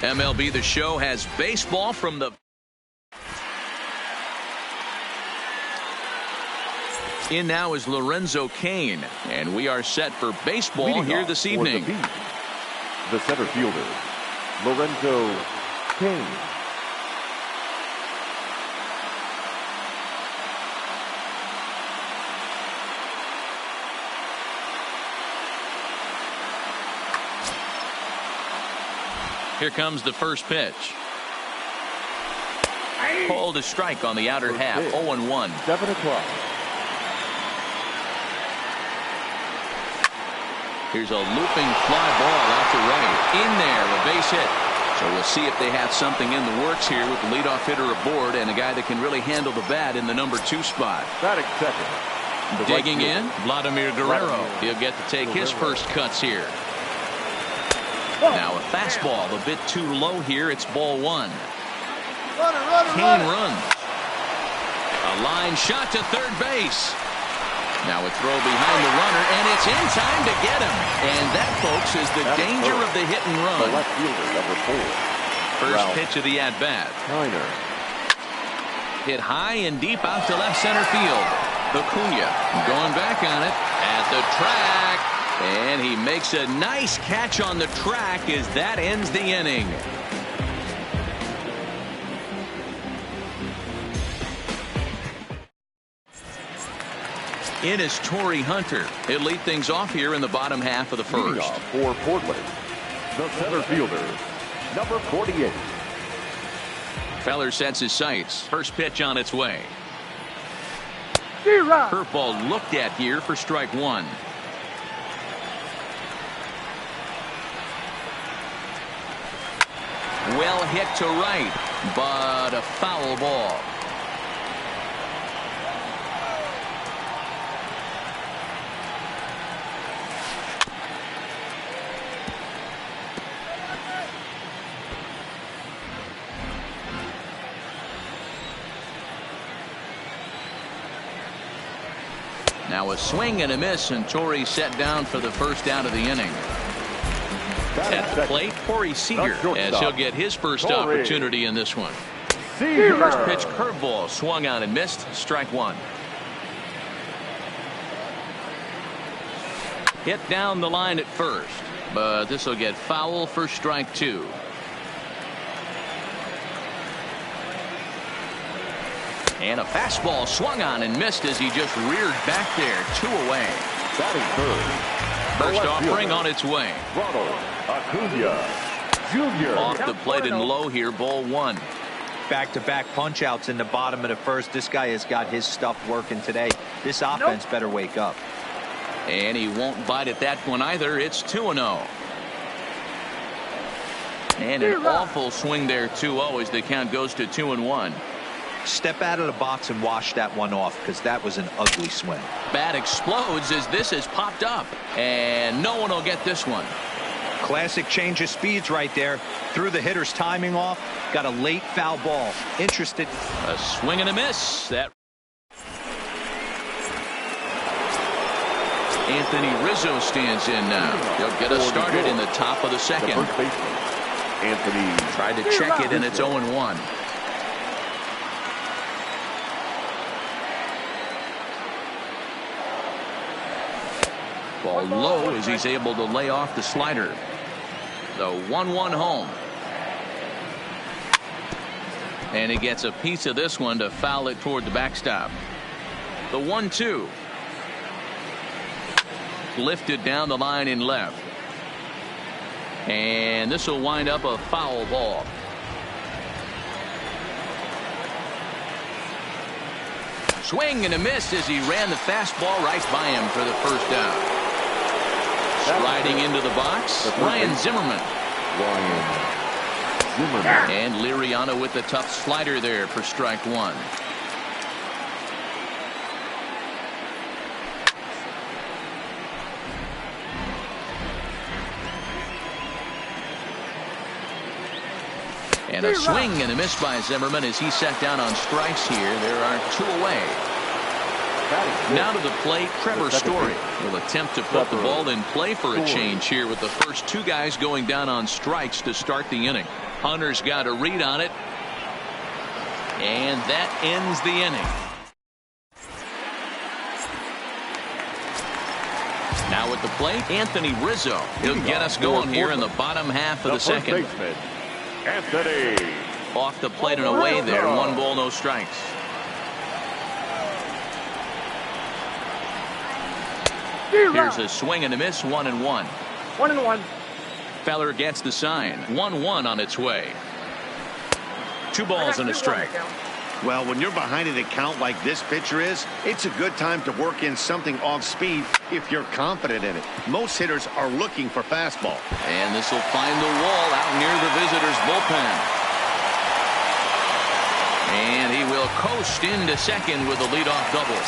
MLB The Show has baseball from the... In now is Lorenzo Cain, and we are set for baseball here this evening. The center fielder, Lorenzo Cain. Here comes the first pitch. Called a strike on the outer half. 0-1. 7 o'clock. Here's a looping fly ball out to right. In there, a base hit. So we'll see if they have something in the works here with the leadoff hitter aboard and a guy that can really handle the bat in the number 2 spot. Batting second. Digging in, Vladimir Guerrero. He'll get to take his first cuts here. Now a fastball a bit too low here. It's ball 1. Cain runs. A line shot to third base. Now a throw behind the runner, and it's in time to get him. And that, folks, is the danger of the hit and run. The left fielder, number 4. First pitch of the at-bat. Hit high and deep out to left center field. Acuna going back on it at the track. And he makes a nice catch on the track as that ends the inning. In is Torrey Hunter. He'll lead things off here in the bottom half of the first. For Portland, the center fielder, number 48. Feller sets his sights. First pitch on its way. Curveball looked at here for strike 1. Well hit to right, but a foul ball. Now a swing and a miss, and Torrey set down for the first out of the inning. At the plate, Corey Seager, as he'll get his first opportunity in this one. First pitch curveball swung on and missed. Strike 1. Hit down the line at first, but this will get foul for strike 2. And a fastball swung on and missed as he just reared back there. 2 away. Batting third. First offering on its way. Acuna Jr. Off the plate and low here, ball 1. Back-to-back punch-outs in the bottom of the first. This guy has got his stuff working today. This offense better wake up. And he won't bite at that one either. It's 2-0. And an awful swing there, 2-0, as the count goes to 2-1. Step out of the box and wash that one off, because that was an ugly swing. Bat explodes as this has popped up, and no one will get this one. Classic change of speeds right there. Threw the hitter's timing off. Got a late foul ball. Interested. A swing and a miss. That Anthony Rizzo stands in now. He'll get us started in the top of the second. Anthony tried to check it, and it's 0-1. Ball low as he's able to lay off the slider. The 1-1 home. And he gets a piece of this one to foul it toward the backstop. The 1-2. Lifted down the line in left. And this will wind up a foul ball. Swing and a miss as he ran the fastball right by him for the first out. Sliding into the box, Ryan Zimmerman. And Liriano with the tough slider there for strike 1. And a swing and a miss by Zimmerman as he sat down on strikes here. There are 2 away. Now to the plate, Trevor Story will attempt to put the ball in play for a change here with the first 2 guys going down on strikes to start the inning. Hunter's got a read on it. And that ends the inning. Now at the plate, Anthony Rizzo. He'll get us going here in the bottom half of the second. Anthony. Off the plate and away there. 1 ball, no strikes. Here's a swing and a miss. 1-1. 1-1. Feller gets the sign. 1-1 on its way. 2 balls and a strike. Well, when you're behind in a count like this pitcher is, it's a good time to work in something off speed if you're confident in it. Most hitters are looking for fastball. And this will find the wall out near the visitors' bullpen. And he will coast into second with a leadoff double.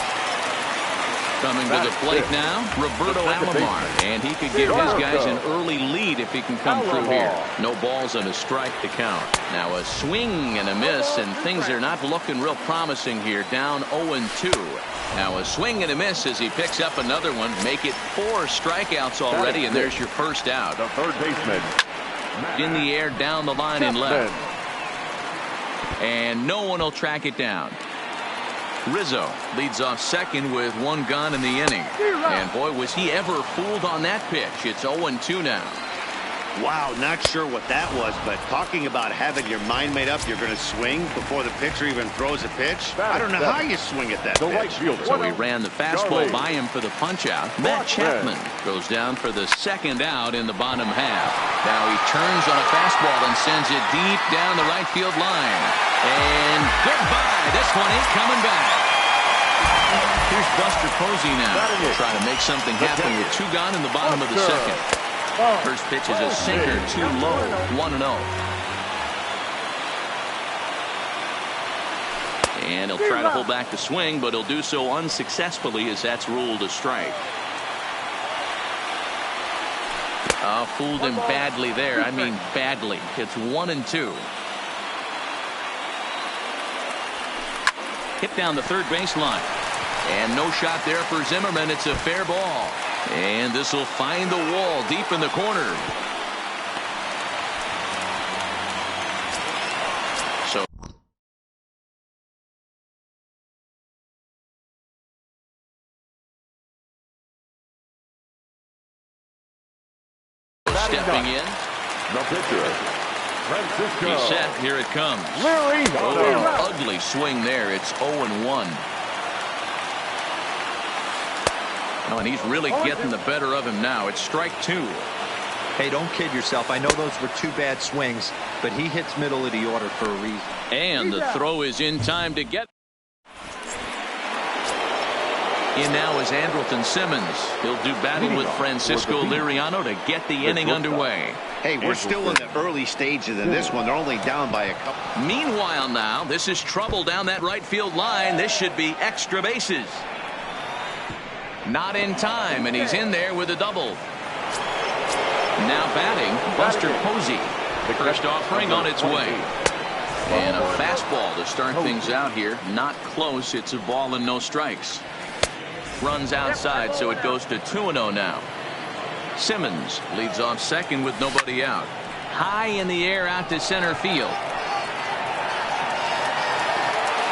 Coming to the plate now, Roberto Alomar. And he could give his guys an early lead if he can come through here. No balls and a strike to count. Now a swing and a miss, and things are not looking real promising here. Down 0-2. Now a swing and a miss as he picks up another one. Make it 4 strikeouts already, and there's your first out. The third baseman. In the air, down the line and left. And no one will track it down. Rizzo leads off second with 1 gone in the inning. And boy, was he ever fooled on that pitch. It's 0-2 now. Wow, not sure what that was, but talking about having your mind made up, you're going to swing before the pitcher even throws a pitch. I don't know how you swing at that pitch. So he ran the fastball by him for the punch out. Matt Chapman goes down for the second out in the bottom half. Now he turns on a fastball and sends it deep down the right field line. And goodbye. This one ain't coming back. Here's Buster Posey now. Trying to make something happen with 2 gone in the bottom of the second. First pitch is a sinker, too low. 1-0. And he'll try to hold back the swing, but he'll do so unsuccessfully as that's ruled a strike. Fooled him badly there. I mean badly. It's 1-2. Hit down the third baseline. And no shot there for Zimmerman. It's a fair ball. And this will find the wall deep in the corner. So stepping in. The pitcher, Francisco. He's set. Here it comes. Ugly swing there. It's 0-1. Oh, and he's really getting the better of him now. It's strike 2. Hey, don't kid yourself. I know those were 2 bad swings, but he hits middle of the order for a reason. And the throw is in time to get. In now is Andrelton Simmons. He'll do battle with Francisco Liriano to get the inning underway. Hey, we're still in the early stages of this one. They're only down by a couple. Meanwhile now, this is trouble down that right field line. This should be extra bases. Not in time, and he's in there with a double. Now batting, Buster Posey. First offering on its way. And a fastball to start things out here. Not close. It's a ball and no strikes. Runs outside, so it goes to 2-0 now. Simmons leads off second with nobody out. High in the air out to center field.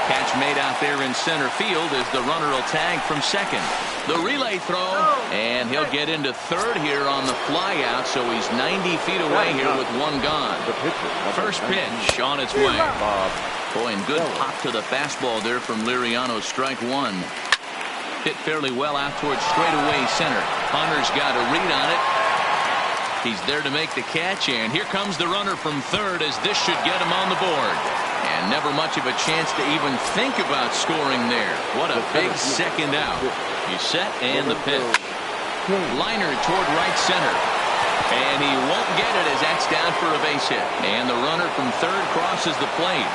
Catch made out there in center field as the runner will tag from second. The relay throw, and he'll get into third here on the fly out, so he's 90 feet away here with 1 gone. First pitch on its way. Boy, and good pop to the fastball there from Liriano. Strike 1. Hit fairly well out towards straightaway center. Hunter's got a read on it. He's there to make the catch, and here comes the runner from third as this should get him on the board. And never much of a chance to even think about scoring there. What a big second out. He's set and the pitch. Liner toward right center. And he won't get it as that's down for a base hit. And the runner from third crosses the plate.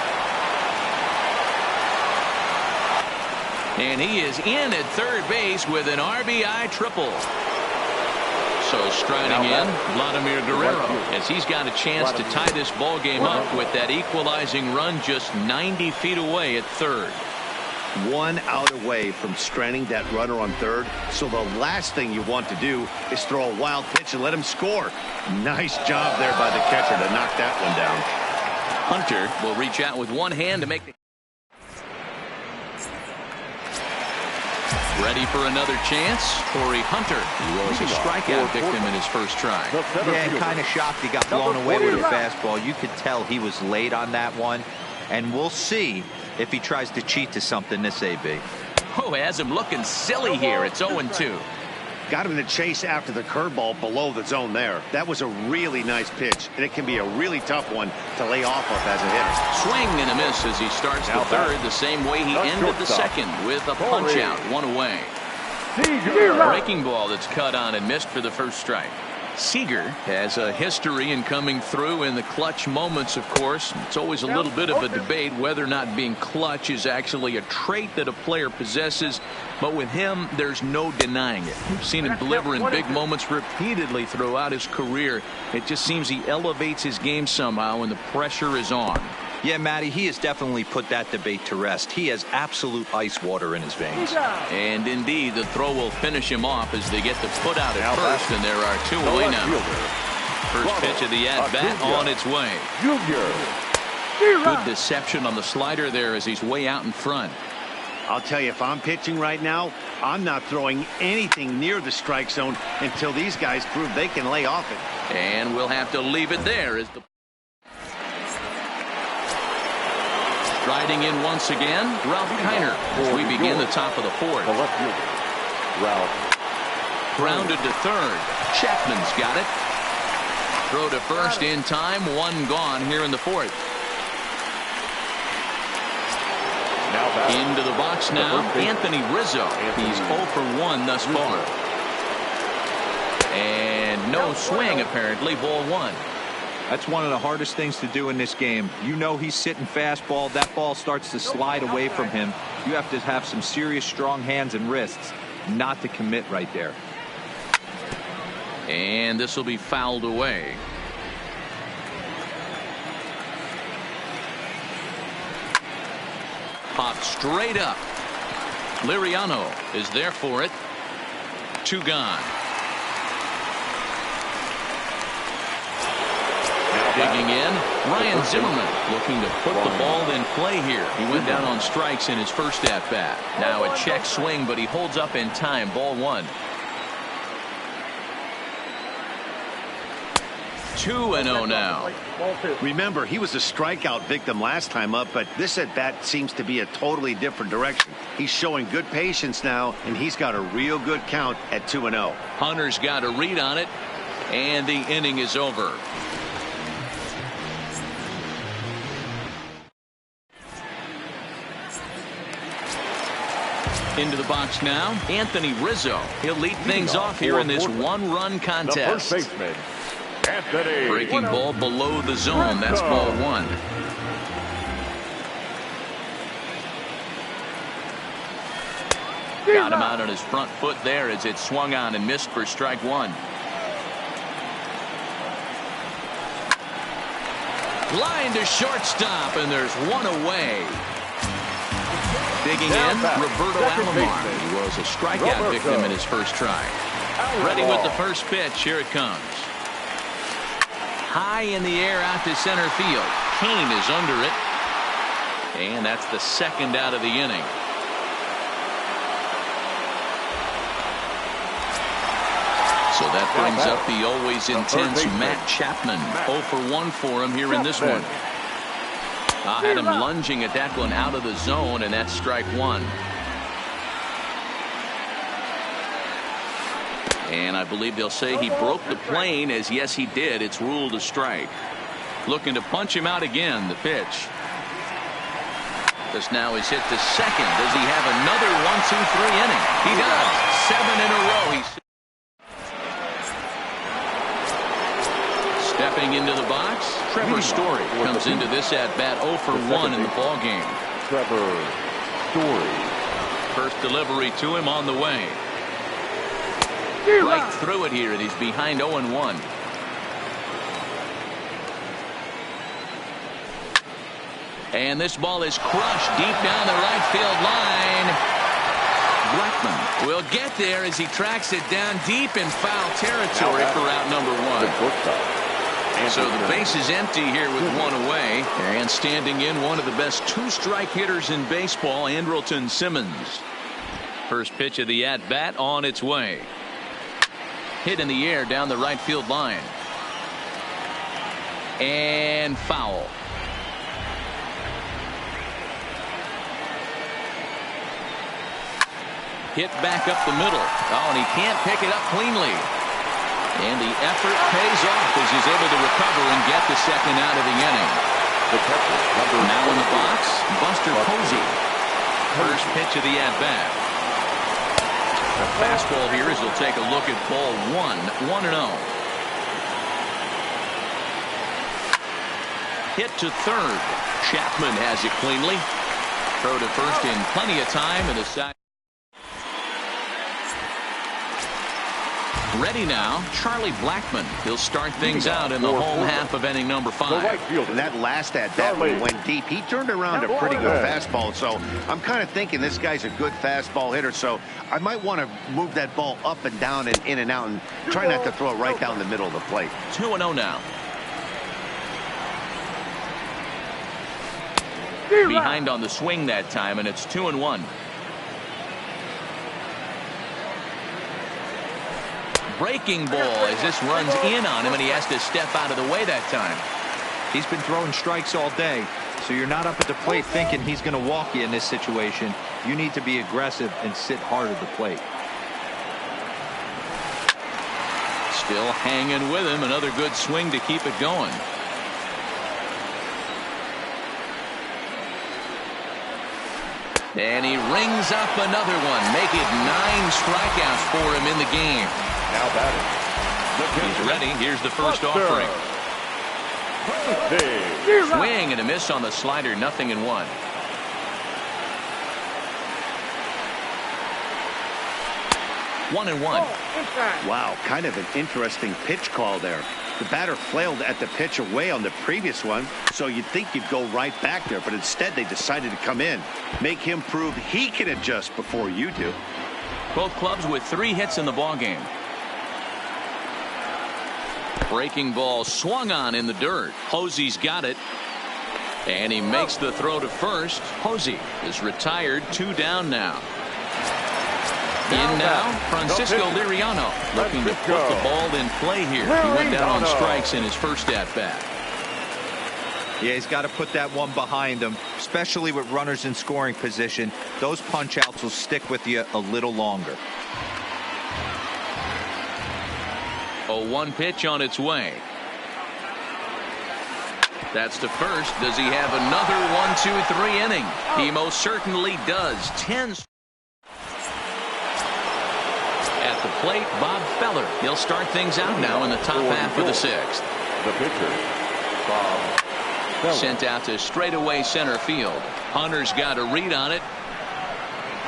And he is in at third base with an RBI triple. So striding in, Vladimir Guerrero, as he's got a chance to tie this ball game up with that equalizing run just 90 feet away at third. 1 out away from stranding that runner on third. So the last thing you want to do is throw a wild pitch and let him score. Nice job there by the catcher to knock that one down. Hunter will reach out with one hand to make the ready for another chance. Corey Hunter, he was a strikeout victim in his first try. Yeah, kind of shocked he got blown away with a fastball. You could tell he was late on that one, and we'll see if he tries to cheat to something this AB. Oh, has him looking silly here. It's 0-2. Got him in the chase after the curveball below the zone there. That was a really nice pitch, and it can be a really tough one to lay off of as a hitter. Swing and a miss as he starts the third the same way he ended the second with a punch out, one away. Breaking ball that's cut on and missed for the first strike. Seager has a history in coming through in the clutch moments, of course. It's always a little bit of a debate whether or not being clutch is actually a trait that a player possesses. But with him, there's no denying it. We've seen him deliver in big moments repeatedly throughout his career. It just seems he elevates his game somehow when the pressure is on. Yeah, Matty, he has definitely put that debate to rest. He has absolute ice water in his veins. And indeed, the throw will finish him off as they get the put out at first, and there are two away now. First pitch of the at-bat on its way. Good deception on the slider there as he's way out in front. I'll tell you, if I'm pitching right now, I'm not throwing anything near the strike zone until these guys prove they can lay off it. And we'll have to leave it there as the riding in once again, Ralph Kiner, as we begin the top of the fourth. Grounded to third. Chapman's got it. Throw to first in time. One gone here in the fourth. Into the box now, Anthony Rizzo. He's 0 for 1 thus far. And no swing, apparently. Ball one. That's one of the hardest things to do in this game. You know he's sitting fastball. That ball starts to slide away from him. You have to have some serious strong hands and wrists not to commit right there. And this will be fouled away. Popped straight up. Liriano is there for it. 2 gone. Digging in, Ryan Zimmerman looking to put the ball in play here. He went down on strikes in his first at-bat. Now a check swing, but he holds up in time. Ball one. 2-0 now. Remember, he was a strikeout victim last time up, but this at-bat seems to be a totally different direction. He's showing good patience now, and he's got a real good count at 2-0. Hunter's got a read on it, and the inning is over. Into the box now, Anthony Rizzo. He'll lead things off here in this one-run contest. Breaking ball below the zone. That's ball one. Got him out on his front foot there as it swung on and missed for strike one. Line to shortstop, and there's one away. Digging in, Roberto Alomar. He was a strikeout victim in his first try. Ready with the first pitch. Here it comes. High in the air out to center field. Kane is under it. And that's the second out of the inning. So that brings up the always intense Matt Chapman. 0 for 1 for him here in this one. I had him lunging at that one out of the zone, and that's strike one. And I believe they'll say he broke the plane, as yes, he did. It's ruled a strike. Looking to punch him out again, the pitch. This now is hit to second. Does he have another 1-2-3 inning? He does. 7 in a row. He's stepping into the box. Trevor Story comes into this at-bat 0 for 1 in the ballgame. Trevor Story. First delivery to him on the way. Right through it here, and he's behind 0-1. And this ball is crushed deep down the right field line. Blackmon will get there as he tracks it down deep in foul territory for out number 1. So the base is empty here with 1 away. And standing in, one of the best two-strike hitters in baseball, Andrelton Simmons. First pitch of the at-bat on its way. Hit in the air down the right field line. And foul. Hit back up the middle. Oh, and he can't pick it up cleanly. And the effort pays off as he's able to recover and get the second out of the inning. Now in the box, Buster Posey. First pitch of the at-bat. The fastball here as he'll take a look at ball 1, 1-0. Hit to third. Chapman has it cleanly. Throw to first in plenty of time, and the side. Ready now, Charlie Blackmon. He'll start things out in the home half of inning number 5. And that last at-bat when he went deep, he turned around a pretty good fastball. So I'm kind of thinking this guy's a good fastball hitter. So I might want to move that ball up and down and in and out and try not to throw it right down the middle of the plate. 2-0 now. Behind on the swing that time, and it's 2-1. Breaking ball as this runs in on him, and he has to step out of the way that time. He's been throwing strikes all day, so you're not up at the plate thinking he's going to walk you in this situation. You need to be aggressive and sit hard at the plate. Still hanging with him. Another good swing to keep it going. And he rings up another one. Make it 9 strikeouts for him in the game. Now batting. He's ready. Here's the first offering. Swing and a miss on the slider. 0-1. One and one. Wow, kind of an interesting pitch call there. The batter flailed at the pitch away on the previous one, so you'd think you'd go right back there, but instead they decided to come in. Make him prove he can adjust before you do. Both clubs with 3 hits in the ballgame. Breaking ball swung on in the dirt. Posey's got it. And he makes the throw to first. Posey is retired. 2 down now. In now, Francisco Liriano looking to put the ball in play here. He went down on strikes in his first at-bat. Yeah, he's got to put that one behind him, especially with runners in scoring position. Those punch-outs will stick with you a little longer. 0-1 pitch on its way. That's to first. Does he have another 1-2-3 inning? He most certainly does. 10. At the plate, Bob Feller. He'll start things out now in the top half of the 6th. The pitcher, Bob Feller. Sent out to straightaway center field. Hunter's got a read on it.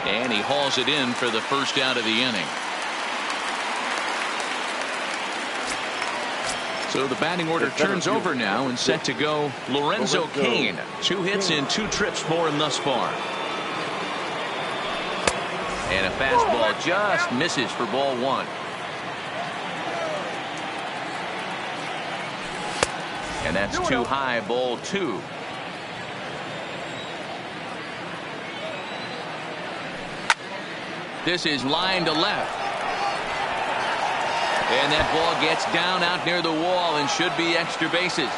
And he hauls it in for the first out of the inning. So the batting order turns over now and set to go Lorenzo Cain. 2 hits and 2 trips for him thus far. And a fastball just misses for ball 1. And that's too high, ball 2. This is line to left. And that ball gets down out near the wall and should be extra bases.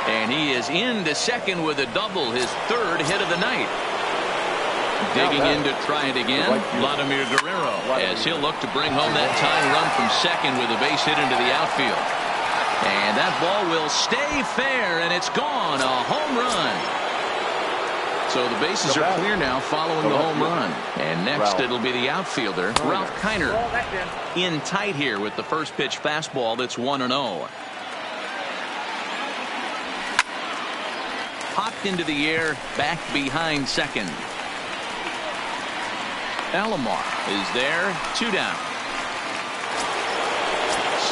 And he is into second with a double, his 3rd hit of the night. Digging in to try it again, Vladimir Guerrero, as he'll look to bring home that tying run from second with a base hit into the outfield. And that ball will stay fair, and it's gone. A home run. So the bases are clear now following the home run. And next it'll be the outfielder, Ralph Kiner. In tight here with the first pitch fastball that's 1-0. Popped into the air, back behind second. Alomar is there, 2 down.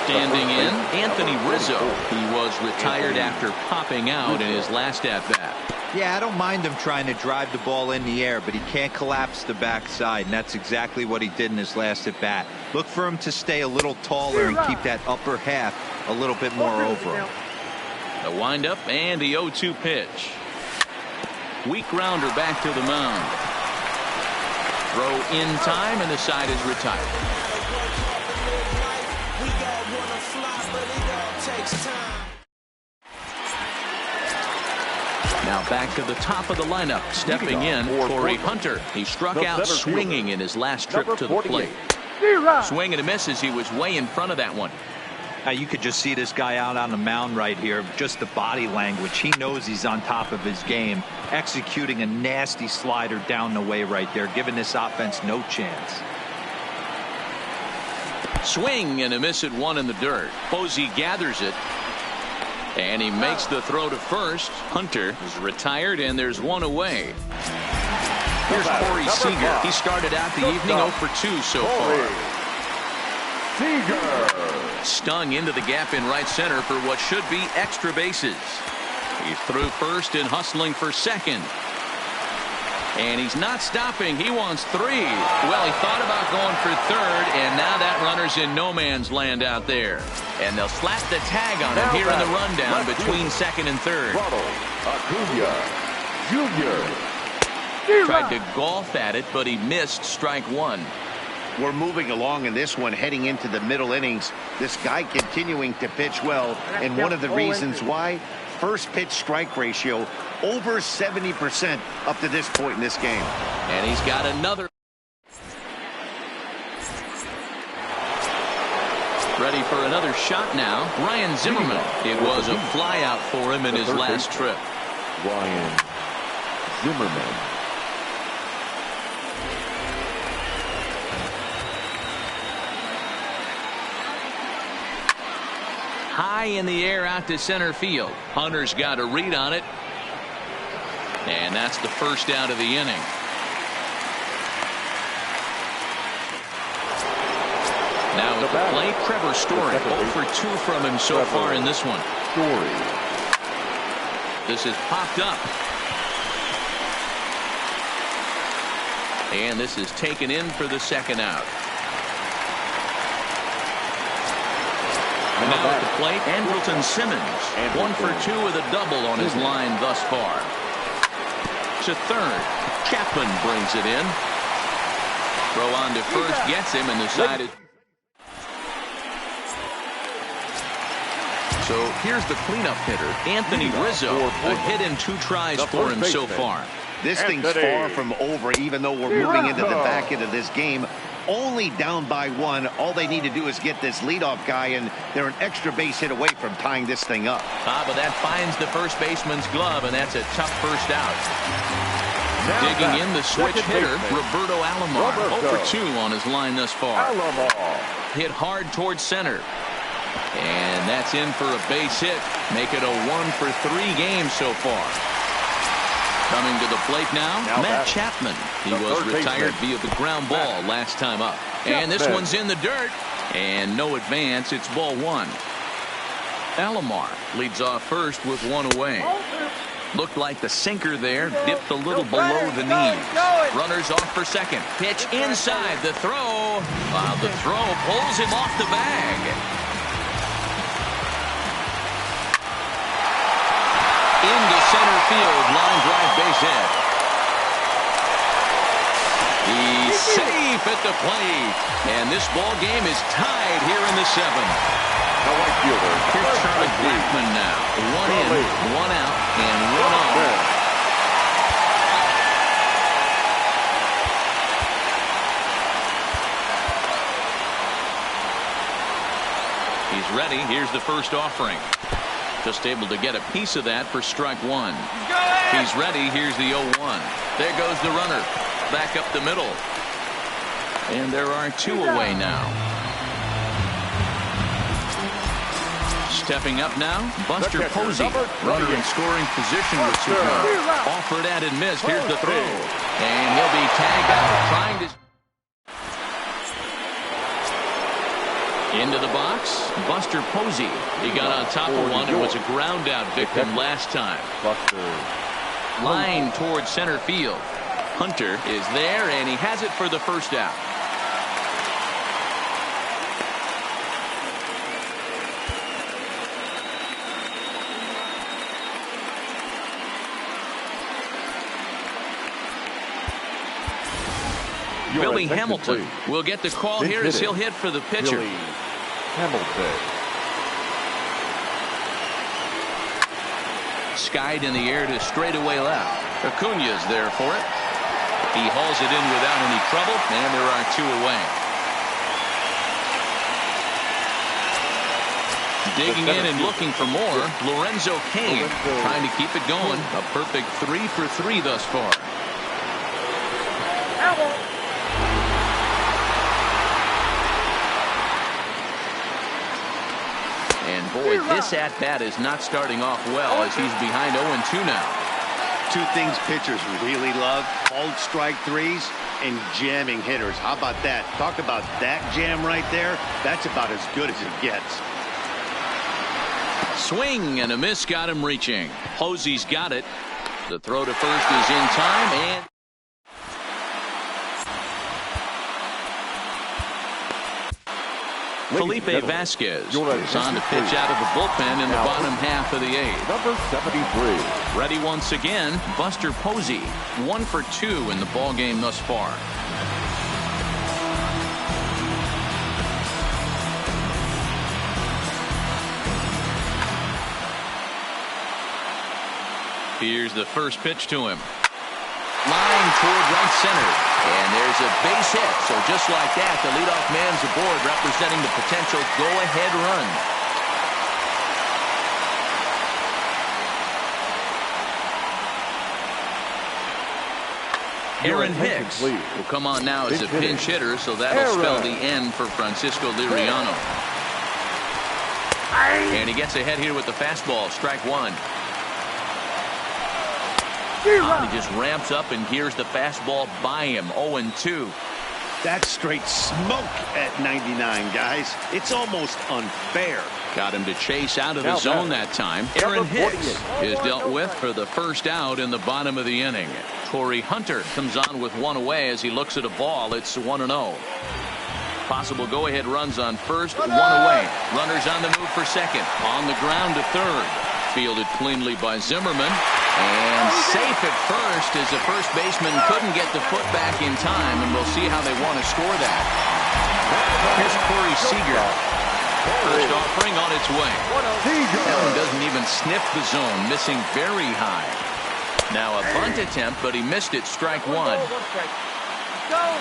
Standing in, Anthony Rizzo. He was retired after popping out in his last at-bat. Yeah, I don't mind him trying to drive the ball in the air, but he can't collapse the backside, and that's exactly what he did in his last at-bat. Look for him to stay a little taller and keep that upper half a little bit more over him. The windup and the 0-2 pitch. Weak grounder back to the mound. Throw in time, and the side is retired. Now back to the top of the lineup. Stepping in, Corey Hunter. He struck out swinging in his last trip to the plate. Swing and a miss as he was way in front of that one. Now you could just see this guy out on the mound right here. Just the body language. He knows he's on top of his game. Executing a nasty slider down the way right there, giving this offense no chance. Swing and a miss at one in the dirt. Posey gathers it. And he makes the throw to first. Hunter is retired, and there's one away. Here's Corey Seager. He started out the evening 0 for 2 so far. Seager. Stung into the gap in right center for what should be extra bases. He's through first and hustling for second. And he's not stopping. He wants 3. Well, he thought about going for third, and now that runner's in no man's land out there. And they'll slap the tag on him here in the rundown between second and third. Tried to golf at it, but he missed strike one. We're moving along in this one, heading into the middle innings. This guy continuing to pitch well, and one of the reasons why, first pitch strike ratio over 70% up to this point in this game. And he's got another. Ready for another shot now. Ryan Zimmerman. It was a fly out for him in his last trip. Ryan Zimmerman. High in the air out to center field. Hunter's got a read on it. And that's the first out of the inning. Now at the plate, Trevor Story. 0 for 2 from him so far in this one. This is popped up. And this is taken in for the second out. Now at the plate, Andrelton Simmons. 1 for 2 with a double on his line thus far. To third. Chapman brings it in. Throw on to first gets him, and the side is. So here's the cleanup hitter, Anthony Rizzo. A hit in 2 tries for him so far. This thing's far from over, even though we're moving into the back end of this game. Only down by 1. All they need to do is get this leadoff guy, and they're an extra base hit away from tying this thing up. But that finds the first baseman's glove, and that's a tough first out. Digging in the switch hitter, Roberto Alomar. 0 for 2 on his line thus far. Hit hard towards center. And that's in for a base hit. Make it a 1 for 3 game so far. Coming to the plate now, Matt Chapman. He was retired via the ground ball last time up. And this one's in the dirt. And no advance. It's ball 1. Alomar leads off first with 1 away. Looked like the sinker there. Dipped a little below the knees. Runners off for second. Pitch inside. The throw. The throw pulls him off the bag. Into center field, line drive base hit. He's safe at the plate, and this ball game is tied here in the 7th. The right fielder. Here's Charlie Blackmon now. 1 in, 1 out, and 1 on. He's ready. Here's the first offering. Just able to get a piece of that for strike 1. He's ready. Here's the 0-1. There goes the runner. Back up the middle. And there are 2 away now. Stepping up now, Buster Posey. Runner in scoring position with 2 runs. Offered at and missed. Here's the throw. And he'll be tagged out trying to. Into the box, Buster Posey. He got on top of one and was a ground out victim last time. Line towards center field. Hunter is there, and he has it for the first out. Billy Hamilton will get the call here as he'll hit for the pitcher. Billy Hamilton. Skied in the air to straightaway left. Acuna's there for it. He hauls it in without any trouble, and there are 2 away. Digging in and looking for more, Lorenzo Cain trying to keep it going. A perfect 3 for 3 thus far. And boy, this at-bat is not starting off well as he's behind 0-2 now. 2 things pitchers really love: called strike threes and jamming hitters. How about that? Talk about that jam right there. That's about as good as it gets. Swing and a miss got him reaching. Posey's got it. The throw to first is in time, and Felipe Vasquez is on to pitch out of the bullpen in the bottom half of the 8th. Number 73. Ready once again, Buster Posey. 1 for 2 in the ball game thus far. Here's the first pitch to him. Line toward right center. And there's a base hit. So just like that, the leadoff man's aboard, representing the potential go-ahead run. Aaron Hicks will come on now as a pinch hitter, so that'll spell the end for Francisco Liriano. And he gets ahead here with the fastball, strike 1. He just ramps up and gears the fastball by him. 0-2. That's straight smoke at 99, guys. It's almost unfair. Got him to chase out of the zone that time. Aaron Hicks is dealt with for the first out in the bottom of the inning. Torrey Hunter comes on with 1 away as he looks at a ball. It's 1-0. Possible go-ahead runs on first, 1 away. Runners on the move for second. On the ground to third. Fielded cleanly by Zimmerman. And safe at first as the first baseman couldn't get the foot back in time, and we'll see how they want to score that. Here's Corey Seager. First offering on its way. That one doesn't even sniff the zone, missing very high. Now a bunt attempt, but he missed it, strike 1.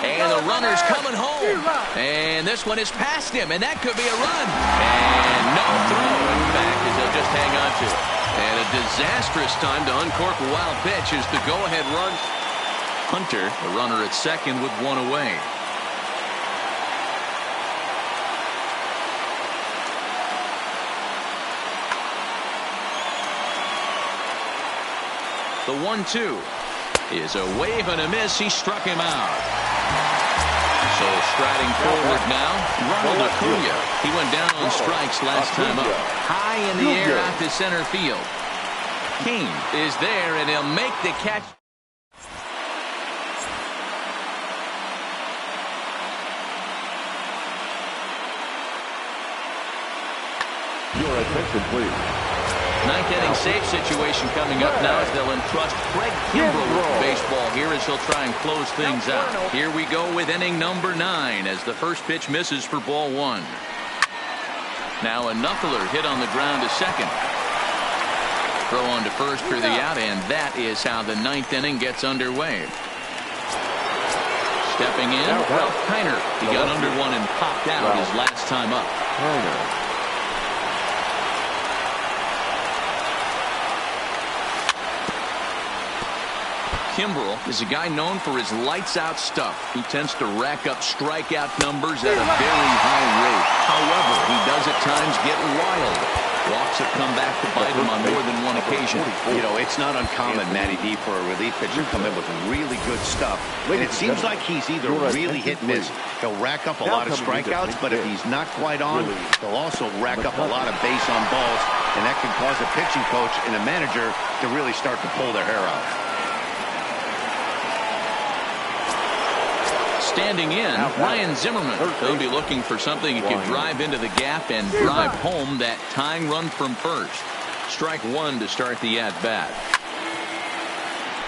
And the runner's coming home. And this one is past him, and that could be a run. And no throw, in fact, as they'll just hang on to it. And a disastrous time to uncork a wild pitch is the go-ahead run. Hunter, the runner at second with 1 away. The 1-2 is a wave and a miss. He struck him out. So striding forward now, Ronald Acuna. He went down on strikes last time up. High in the air out to center field. King is there, and he'll make the catch. Your attention, please. Ninth inning save situation coming up now as they'll entrust Craig Kimbrell with the baseball here as he'll try and close things out. Here we go with inning number 9 as the first pitch misses for ball 1. Now a knuckler hit on the ground to second. Throw on to first for the out, and that is how the 9th inning gets underway. Stepping in, Ralph Kiner. He got under one and popped out his last time up. Kimbrell is a guy known for his lights-out stuff. He tends to rack up strikeout numbers at a very high rate. However, he does at times get wild. Walks have come back to bite him on more than one occasion. You know, it's not uncommon, Matty D, for a relief pitcher to come in with really good stuff. And it seems like he's either really hit and miss. He'll rack up a lot of strikeouts, but if he's not quite on, he'll also rack up a lot of base on balls, and that can cause a pitching coach and a manager to really start to pull their hair out. Standing in, Ryan Zimmerman. He'll be looking for something he can drive into the gap and drive home that tying run from first. Strike one to start the at-bat.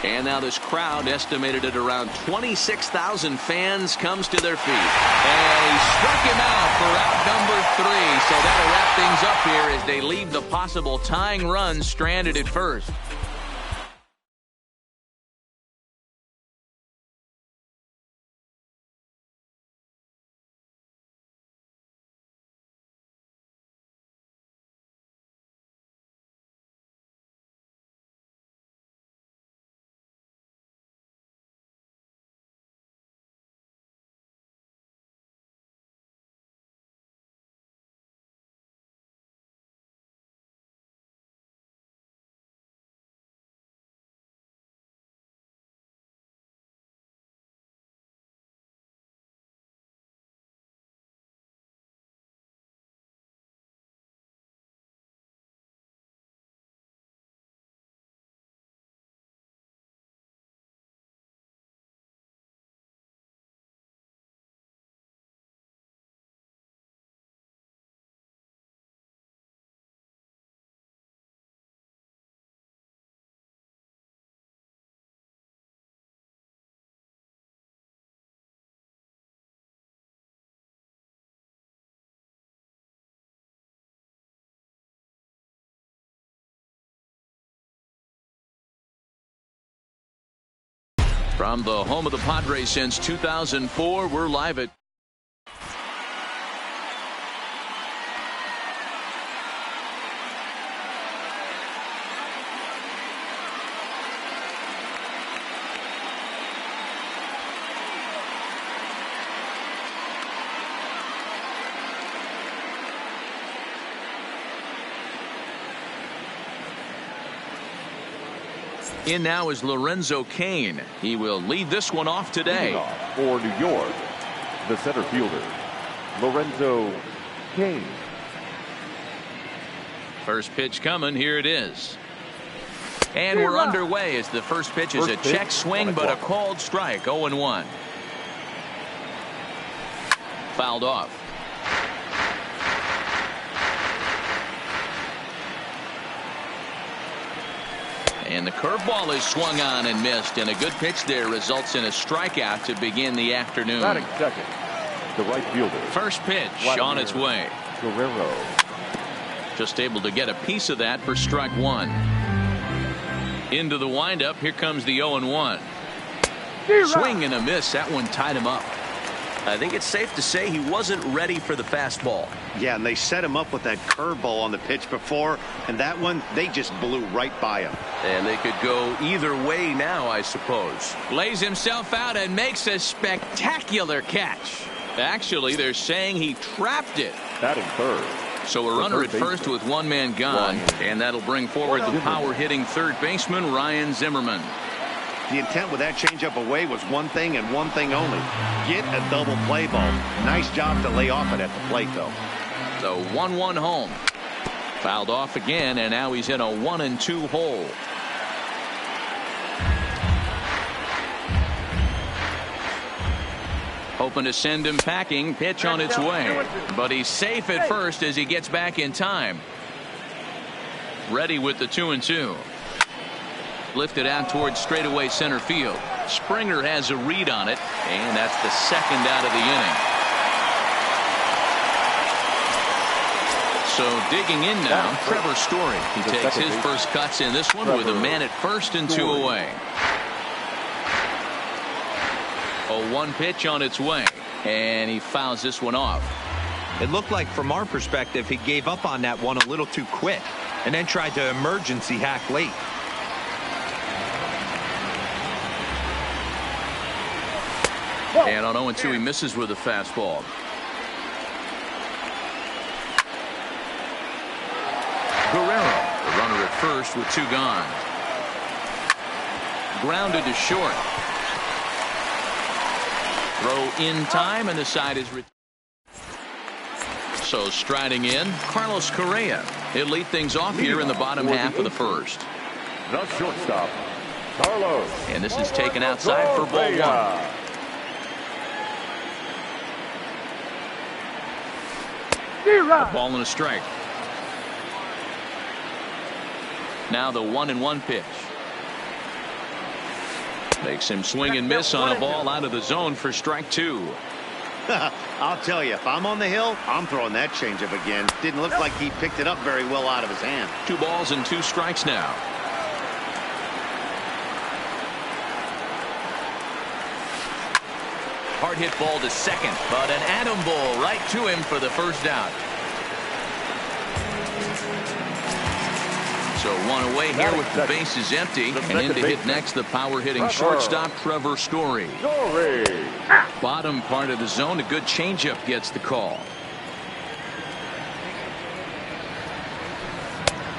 And now this crowd, estimated at around 26,000 fans, comes to their feet. And he struck him out for out number 3. So that'll wrap things up here as they leave the possible tying run stranded at first. From the home of the Padres since 2004, we're live at in now is Lorenzo Cain. He will lead this one off today. For New York, the center fielder, Lorenzo Cain. First pitch coming. Here it is. And we're underway as the first pitch is a check swing, but a called strike. 0-1. Fouled off. And the curveball is swung on and missed, and a good pitch there results in a strikeout to begin the afternoon. Batting second, the right fielder. First pitch on its way. Guerrero. Just able to get a piece of that for strike one. Into the windup. Here comes the 0-1. Swing and a miss. That one tied him up. I think it's safe to say he wasn't ready for the fastball. Yeah, and they set him up with that curveball on the pitch before, and that one, they just blew right by him. And they could go either way now, I suppose. Lays himself out and makes a spectacular catch. Actually, they're saying he trapped it. Batting third. So a runner at first with one man gone, and that'll bring forward the power-hitting third baseman, Ryan Zimmerman. The intent with that changeup away was one thing and one thing only. Get a double play ball. Nice job to lay off it at the plate, though. So 1-1 home. Fouled off again, and now he's in a 1-2 hole. Hoping to send him packing. Pitch on its way. But he's safe at first as he gets back in time. Ready with the 2-2. Lifted out towards straightaway center field. Springer has a read on it, and that's the second out of the inning. So digging in now, Trevor Story. He takes his first cuts in this one with a man at first and 2 away. A 1 pitch on its way, and he fouls this one off. It looked like from our perspective he gave up on that one a little too quick and then tried to emergency hack late. And on 0-2 he misses with a fastball. first with 2 gone. Grounded to short. Throw in time, and the side is so striding in Carlos Correa. He'll lead things off here in the bottom half of the first. The shortstop, Carlos. And this is taken outside for ball 1. A ball and a strike. Now the 1-1 pitch. Makes him swing and miss on a ball out of the zone for strike 2. I'll tell you, if I'm on the hill, I'm throwing that changeup again. Didn't look like he picked it up very well out of his hand. 2 balls and 2 strikes now. Hard hit ball to second, but an atom ball right to him for the first out. So 1 away here with the bases empty, and in to hit next the power hitting shortstop Trevor Story. Bottom part of the zone, a good changeup gets the call.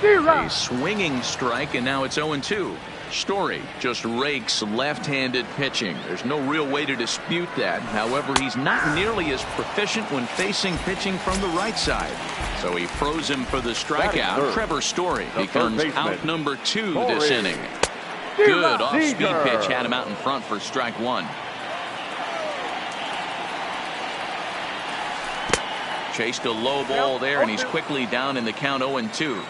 A swinging strike, and now it's 0-2. Story just rakes left-handed pitching. There's no real way to dispute that. However, he's not nearly as proficient when facing pitching from the right side. So he froze him for the strikeout. Trevor Story becomes out number 2 this inning. Good off-speed pitch had him out in front for strike 1. Chased a low ball there, and he's quickly down in the count 0-2.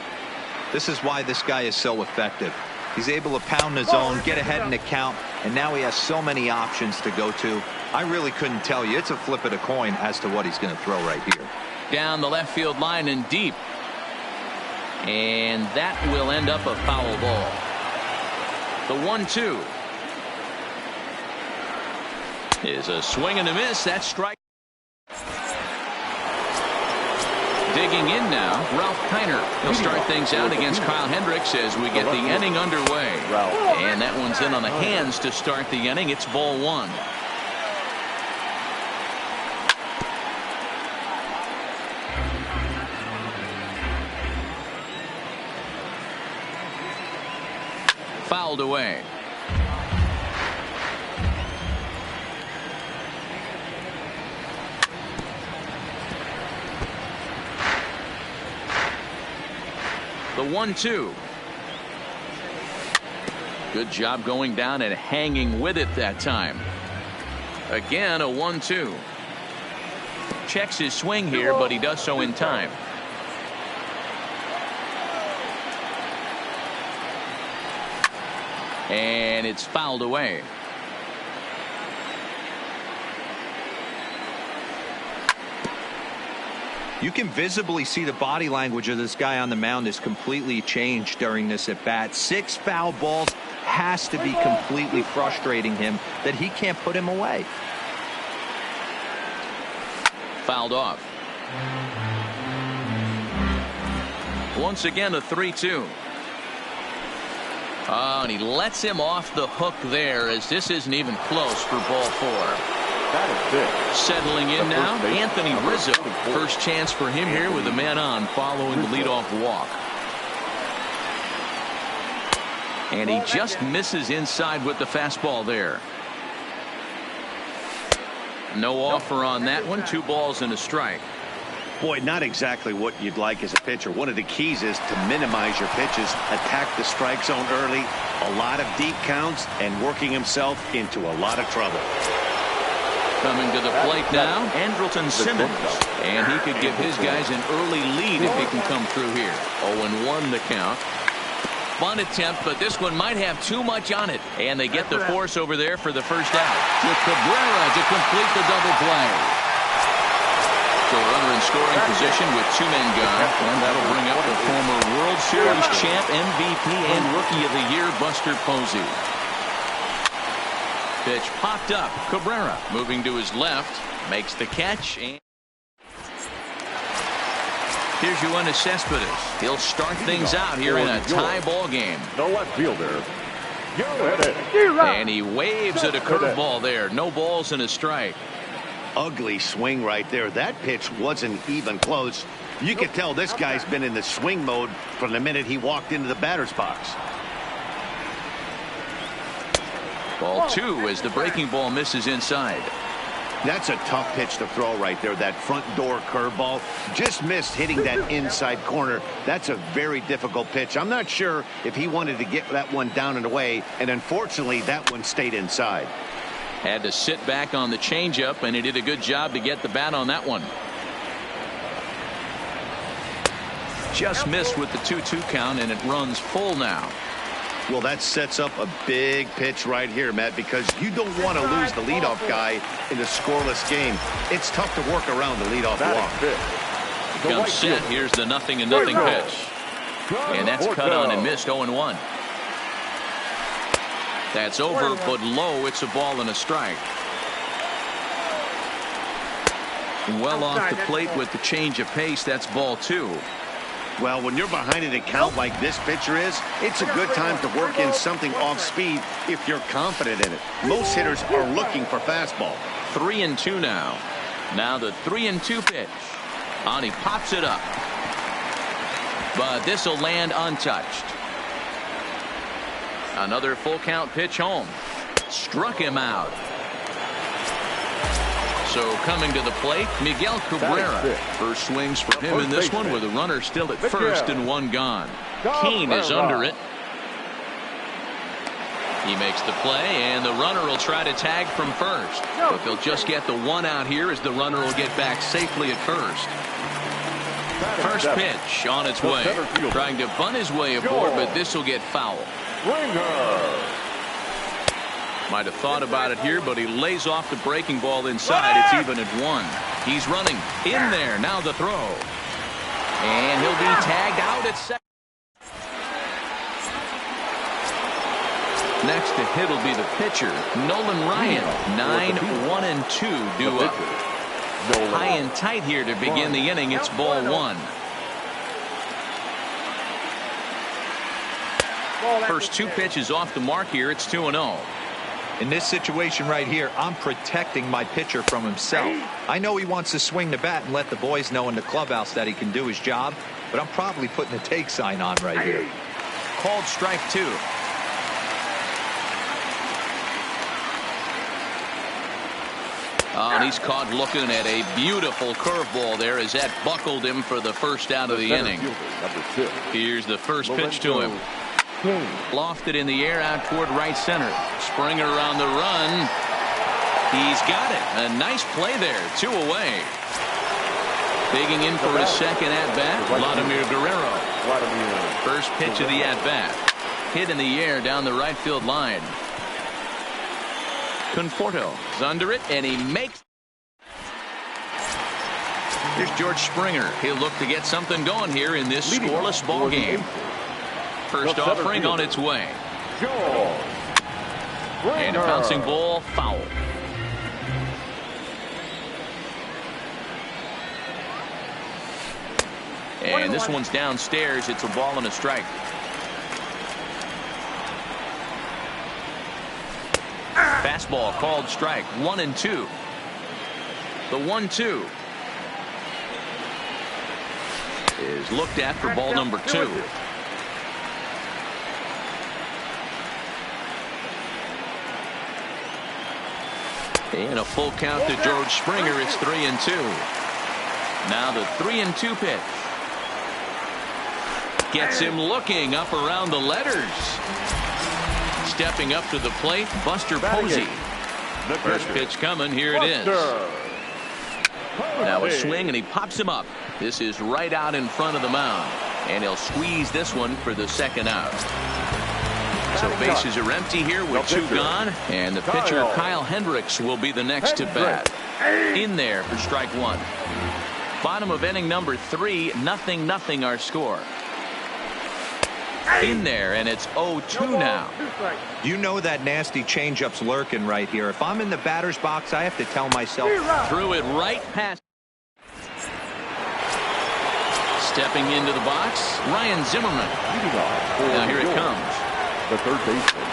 This is why this guy is so effective. He's able to pound the zone, get ahead in the count, and now he has so many options to go to. I really couldn't tell you. It's a flip of the coin as to what he's going to throw right here. Down the left field line and deep. And that will end up a foul ball. The 1-2 is a swing and a miss. That's strike. Digging in now, Ralph Kiner. He'll start things out against Kyle Hendricks as we get the inning underway. And that one's in on the hands to start the inning. It's ball 1. Fouled away. The 1-2. Good job going down and hanging with it that time. Again, a 1-2. Checks his swing here, but he does so in time. And it's fouled away. You can visibly see the body language of this guy on the mound is completely changed during this at bat. 6 foul balls has to be completely frustrating him that he can't put him away. Fouled off. Once again, a 3-2. Oh, and he lets him off the hook there as this isn't even close for ball 4. Settling in now, Anthony Rizzo. First chance for him here with a man on following the leadoff walk. And he just misses inside with the fastball there. No offer on that one. 2 balls and a strike. Boy, not exactly what you'd like as a pitcher. One of the keys is to minimize your pitches, attack the strike zone early, a lot of deep counts, and working himself into a lot of trouble. Coming to the plate now, Andrelton Simmons. And he could give his guys an early lead if he can come through here. 0-1 the count. Bunt attempt, but this one might have too much on it. And they get the force over there for the first out. To Cabrera to complete the double play. So a runner in scoring position with 2 men gone. And that'll bring up the former World Series champ, MVP, and Rookie of the Year, Buster Posey. Pitch popped up. Cabrera moving to his left. Makes the catch. And here's Yoenis Cespedes. He'll start things out here in a tie ball game. The left fielder. And he waves at a curveball there. No balls and a strike. Ugly swing right there. That pitch wasn't even close. You can tell this guy's been in the swing mode from the minute he walked into the batter's box. Ball 2 as the breaking ball misses inside. That's a tough pitch to throw right there. That front door curveball just missed hitting that inside corner. That's a very difficult pitch. I'm not sure if he wanted to get that one down and away, and unfortunately that one stayed inside. Had to sit back on the changeup, and he did a good job to get the bat on that one. Just missed with the 2-2 count, and it runs full now. Well, that sets up a big pitch right here, Matt, because you don't want to lose the leadoff guy in a scoreless game. It's tough to work around the leadoff walk. Comes set. Here's the 0-0 pitch. And that's cut on and missed. 0-1. That's over, but low. It's a ball and a strike. Well off the plate with the change of pace. That's ball 2. Well, when you're behind an account like this pitcher is, it's a good time to work in something off speed if you're confident in it. Most hitters are looking for fastball. 3-2 now. Now the 3-2 pitch. On, he pops it up. But this will land untouched. Another full count pitch home. Struck him out. So coming to the plate, Miguel Cabrera. First swings for him in this one with a runner still at first and one gone. Kane is under it. He makes the play, and the runner will try to tag from first. But they'll just get the one out here as the runner will get back safely at first. First pitch on its way. Trying to bunt his way aboard, but this will get foul. Might have thought about it here, but he lays off the breaking ball inside. It's even at 1. He's running in there. Now the throw. And he'll be tagged out at second. Next to hit will be the pitcher, Nolan Ryan. 9-1-2 due up. High and tight here to begin the inning. It's ball 1. First 2 pitches off the mark here. It's 2-0. In this situation right here, I'm protecting my pitcher from himself. I know he wants to swing the bat and let the boys know in the clubhouse that he can do his job, but I'm probably putting the take sign on right here. Called strike 2. And he's caught looking at a beautiful curveball there as that buckled him for the first out of the inning. Here's the first pitch to him. Lofted in the air out toward right center. Springer on the run. He's got it. A nice play there. 2 away. Digging in for his second at-bat, Vladimir Guerrero. First pitch of the at-bat. Hit in the air down the right field line. Conforto is under it, and he makes. Here's George Springer. He'll look to get something going here in this scoreless ball game. First offering on its way. And a bouncing ball, foul. And this one's downstairs. It's a ball and a strike. Fastball called strike. 1-2. The 1-2 is looked at for ball number 2. And a full count to George Springer. It's 3-2. Now the 3-2 pitch. Gets him looking up around the letters. Stepping up to the plate, Buster Posey. First pitch coming. Here it is. Now a swing, and he pops him up. This is right out in front of the mound. And he'll squeeze this one for the second out. So bases are empty here with 2 gone. And the pitcher, Kyle Hendricks, will be the next to bat. In there for strike 1. Bottom of inning number 3. 0-0 our score. In there, and it's 0-2 now. You know that nasty changeup's lurking right here. If I'm in the batter's box, I have to tell myself. Threw it right past. Stepping into the box, Ryan Zimmerman. Now here it comes. The third baseman.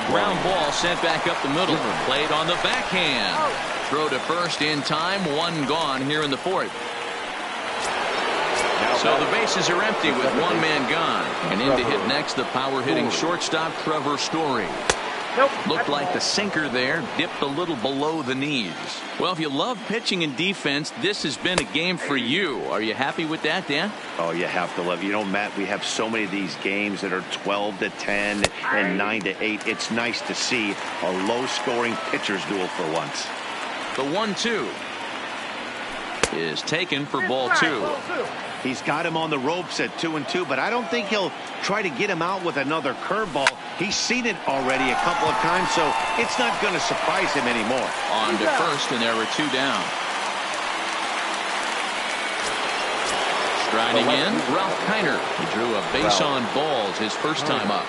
Ground ball sent back up the middle. Played on the backhand. Throw to first in time. 1 gone here in the 4th. So the bases are empty with one man gone. And in to hit next, the power-hitting shortstop, Trevor Story. Looked like the sinker there dipped a little below the knees. Well, if you love pitching and defense, this has been a game for you. Are you happy with that, Dan? Oh, you have to love it. You know, Matt, we have so many of these games that are 12-10 and 9-8. It's nice to see a low-scoring pitcher's duel for once. The 1-2 is taken for ball 2. He's got him on the ropes at 2-2, but I don't think he'll try to get him out with another curveball. He's seen it already a couple of times, so it's not going to surprise him anymore. On to first, and there were 2 down. Striding in, Ralph Kiner. He drew a base on balls his first time up.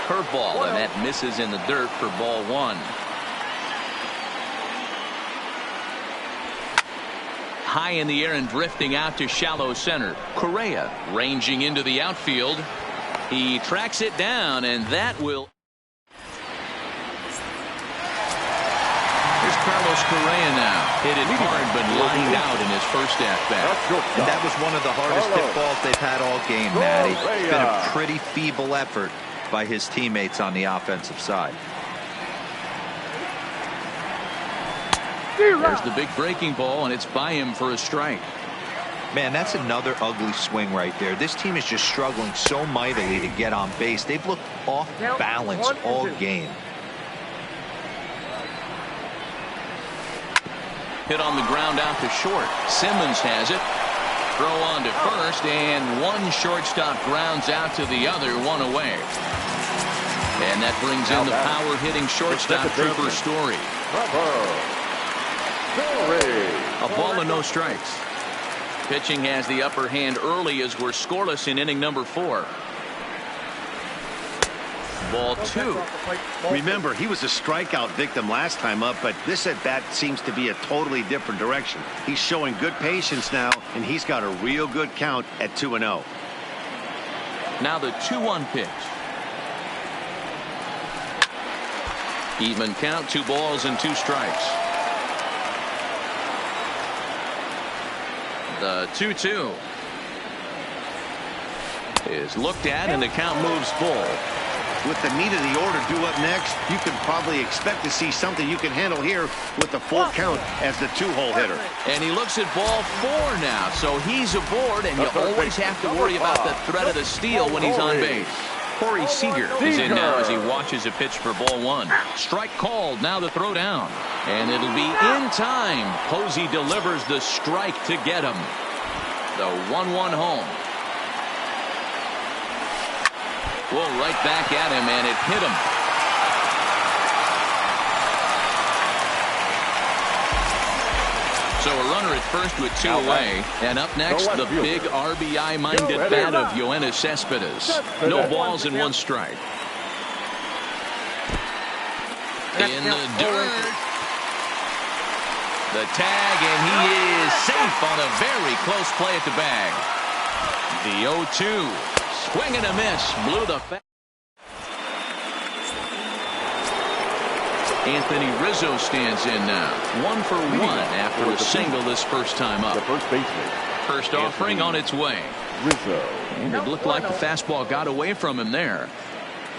Curveball, and that misses in the dirt for ball 1. High in the air and drifting out to shallow center. Correa ranging into the outfield. He tracks it down, and that will. Here's Carlos Correa now. Hit it hard, but lined out in his first at-bat. And that was one of the hardest hit balls they've had all game, Matty. It's been a pretty feeble effort by his teammates on the offensive side. There's the big breaking ball, and it's by him for a strike. Man, that's another ugly swing right there. This team is just struggling so mightily to get on base. They've looked off balance all game. Hit on the ground out to short. Simmons has it. Throw on to first, and one shortstop grounds out to the other, one away. And that brings in the power-hitting shortstop, Trevor Story. A ball and no strikes. Pitching has the upper hand early as we're scoreless in inning number 4. Ball 2. Remember, he was a strikeout victim last time up, but this at bat seems to be a totally different direction. He's showing good patience now, and he's got a real good count at 2-0. Now the 2-1 pitch. Even count, 2 balls and 2 strikes. The 2-2 is looked at, and the count moves full. With the meat of the order due up next, you can probably expect to see something you can handle here with the full count as the 2-hole hitter. And he looks at ball 4 now, so he's aboard, and you always have to worry about the threat of the steal when he's on base. Corey Seager is in now as he watches a pitch for ball 1. Strike called, now the throw down. And it'll be in time. Posey delivers the strike to get him. The 1-1 home. Well, right back at him, and it hit him. So a runner at first with 2 away. And up next, the big RBI-minded bat of Yoenis Cespedes. No balls and 1 strike. In the dirt. The tag, and he is safe on a very close play at the bag. The 0-2. Swing and a miss. Blew the Anthony Rizzo stands in now. 1 for 1 after a single this first time up. The first baseman. First offering on its way. Rizzo. And it looked like the fastball got away from him there.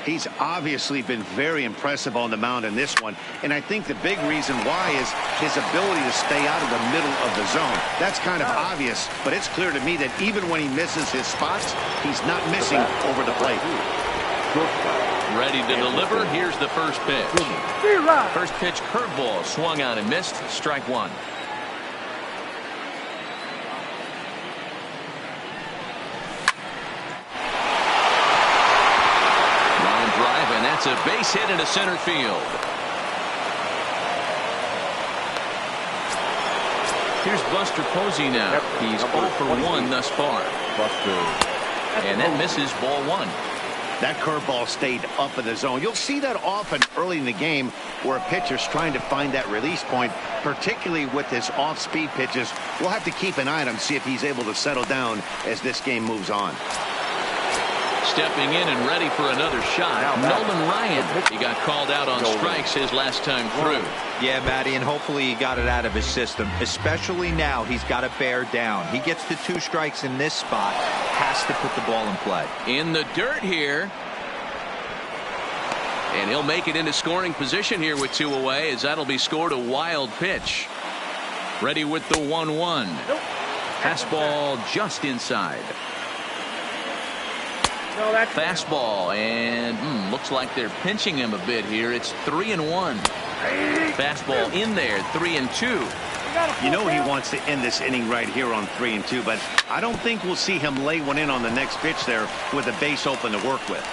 He's obviously been very impressive on the mound in this one, and I think the big reason why is his ability to stay out of the middle of the zone. That's kind of obvious, but it's clear to me that even when he misses his spots, he's not missing over the plate. Ready to deliver. Here's the first pitch. First pitch curveball swung out and missed. Strike 1. Line drive, and that's a base hit into center field. Here's Buster Posey now. He's 0 for 1 thus far. And that misses ball 1. That curveball stayed up in the zone. You'll see that often early in the game where a pitcher's trying to find that release point, particularly with his off-speed pitches. We'll have to keep an eye on him, see if he's able to settle down as this game moves on. stepping in and ready for another shot. Nolan Ryan. He got called out on strikes his last time through. Yeah, Matty, and hopefully he got it out of his system. Especially now, he's got to bear down. He gets the 2 strikes in this spot. Has to put the ball in play. In the dirt here. And he'll make it into scoring position here with 2 away, as that'll be scored a wild pitch. Ready with the 1-1. Fastball just inside. Fastball, and looks like they're pinching him a bit here. It's 3-1. Fastball in there, 3-2. You know he wants to end this inning right here on 3-2, but I don't think we'll see him lay one in on the next pitch there with a base open to work with.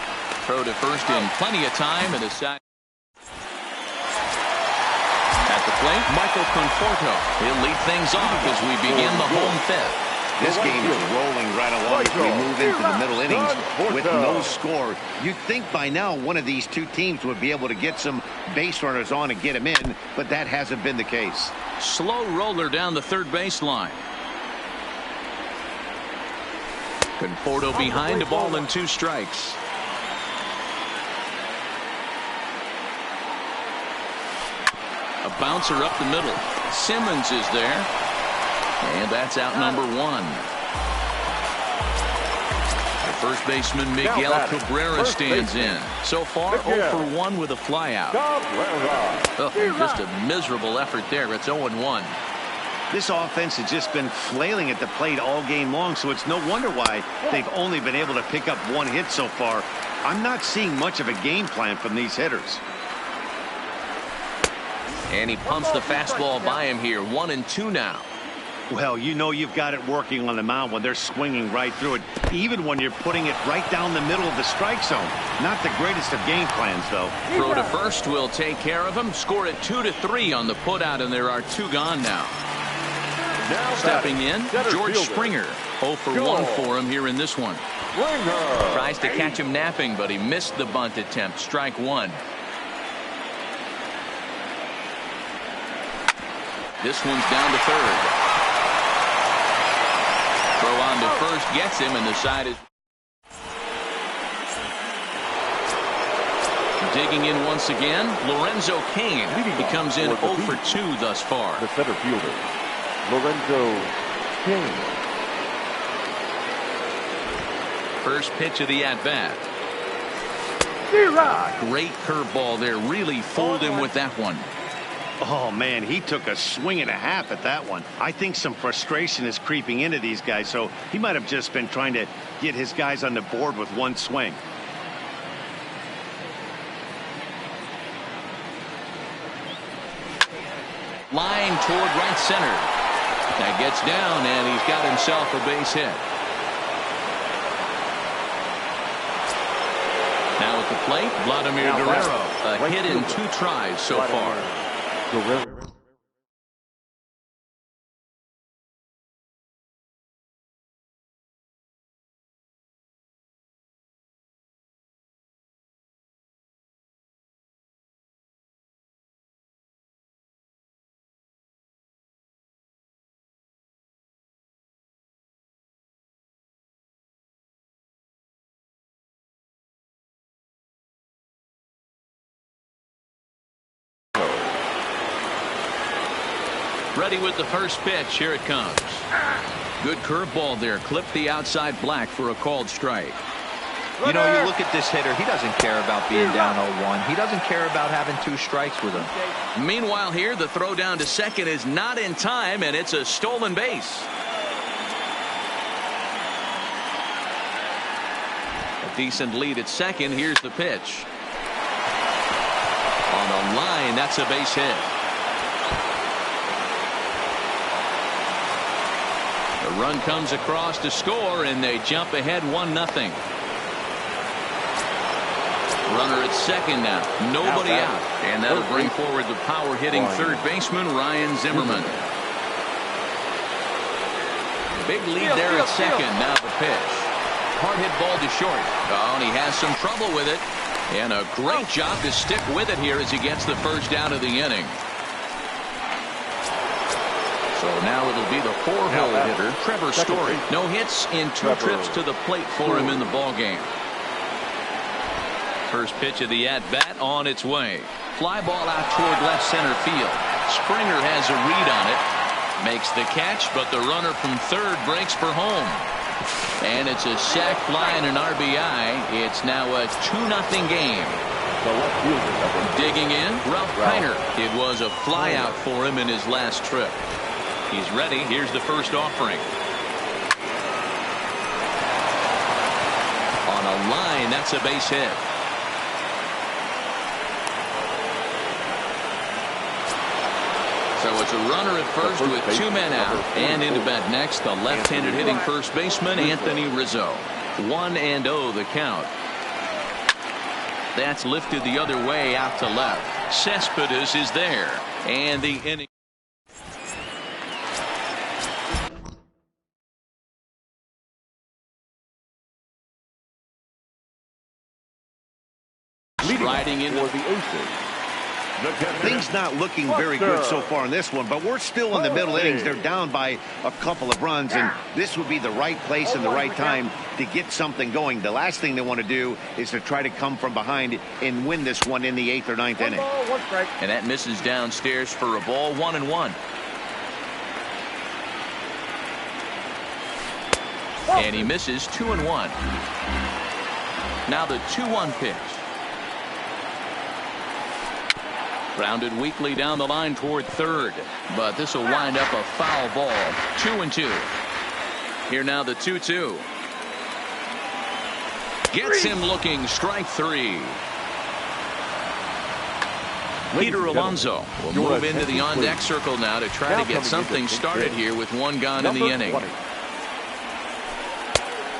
Throw to first in plenty of time, and a sack. At the plate, Michael Conforto. He'll lead things off as we begin the home 5th. This game is rolling right along as we move into the middle innings with no score. You'd think by now one of these 2 teams would be able to get some base runners on and get them in, but that hasn't been the case. Slow roller down the third baseline. Conforto behind, a ball and 2 strikes. A bouncer up the middle. Simmons is there. And that's out number 1. The first baseman Miguel Cabrera stands in. So far 0 for 1 with a flyout. Just a miserable effort there. It's 0-1. This offense has just been flailing at the plate all game long, so it's no wonder why they've only been able to pick up 1 hit so far. I'm not seeing much of a game plan from these hitters. And he pumps the fastball by him here. 1-2 now. Well, you know you've got it working on the mound when they're swinging right through it, even when you're putting it right down the middle of the strike zone. Not the greatest of game plans, though. Throw to first will take care of him. Score it 2-3 on the putout, and there are 2 gone now. Stepping in, George Springer. 0 for 1 for him here in this one. Tries to catch him napping, but he missed the bunt attempt. Strike 1. This one's down to third. Throw on to first gets him, and the side is digging in once again. Lorenzo Cain. He comes in 0 for 2 thus far. The center fielder, Lorenzo Cain. First pitch of the at-bat. Great curveball there. Really fooled him with that one. Oh, man, he took a swing and a half at that one. I think some frustration is creeping into these guys, so he might have just been trying to get his guys on the board with 1 swing. Line toward right center. That gets down, and he's got himself a base hit. Now at the plate, Vladimir Guerrero. A hit in 2 tries so far. Guerrero. Ready with the first pitch. Here it comes. Good curveball there. Clipped the outside black for a called strike. You know, you look at this hitter. He doesn't care about being down 0-1. He doesn't care about having 2 strikes with him. Meanwhile here, the throw down to second is not in time, and it's a stolen base. A decent lead at second. Here's the pitch. On a line, that's a base hit. The run comes across to score, and they jump ahead 1-0. Runner at second now. Nobody out. And that'll bring forward the power-hitting third baseman, Ryan Zimmerman. Big lead there at second. Now the pitch. Hard hit ball to short. Oh, and he has some trouble with it. And a great job to stick with it here as he gets the first out of the inning. So now it'll be the 4-hole hitter, Trevor Story. No hits in 2 trips to the plate for him in the ballgame. First pitch of the at-bat on its way. Fly ball out toward left center field. Springer has a read on it. Makes the catch, but the runner from third breaks for home. And it's a sac fly and an RBI. It's now a 2-0 game. Digging in, Ralph Kiner. It was a fly out for him in his last trip. He's ready. Here's the first offering. On a line, that's a base hit. So it's a runner at first with 2 men out. And into bat next, the left-handed hitting first baseman, Anthony Rizzo. 1-0 the count. That's lifted the other way out to left. Cespedes is there. And the inning. Riding in for the Aces. Things not looking very good so far in this one, but we're still in the middle innings. They're down by a couple of runs, and this would be the right place and the right time to get something going. The last thing they want to do is to try to come from behind and win this one in the 8th or 9th inning. And that misses downstairs for a ball. 1-1. And he misses 2-1. Now the 2-1 pitch. Grounded weakly down the line toward third, but this will wind up a foul ball. 2-2. Here now the 2-2. Gets him looking. Strike 3. Peter Alonso will move into the on-deck circle now to try to get something started here with 1 gone in the inning.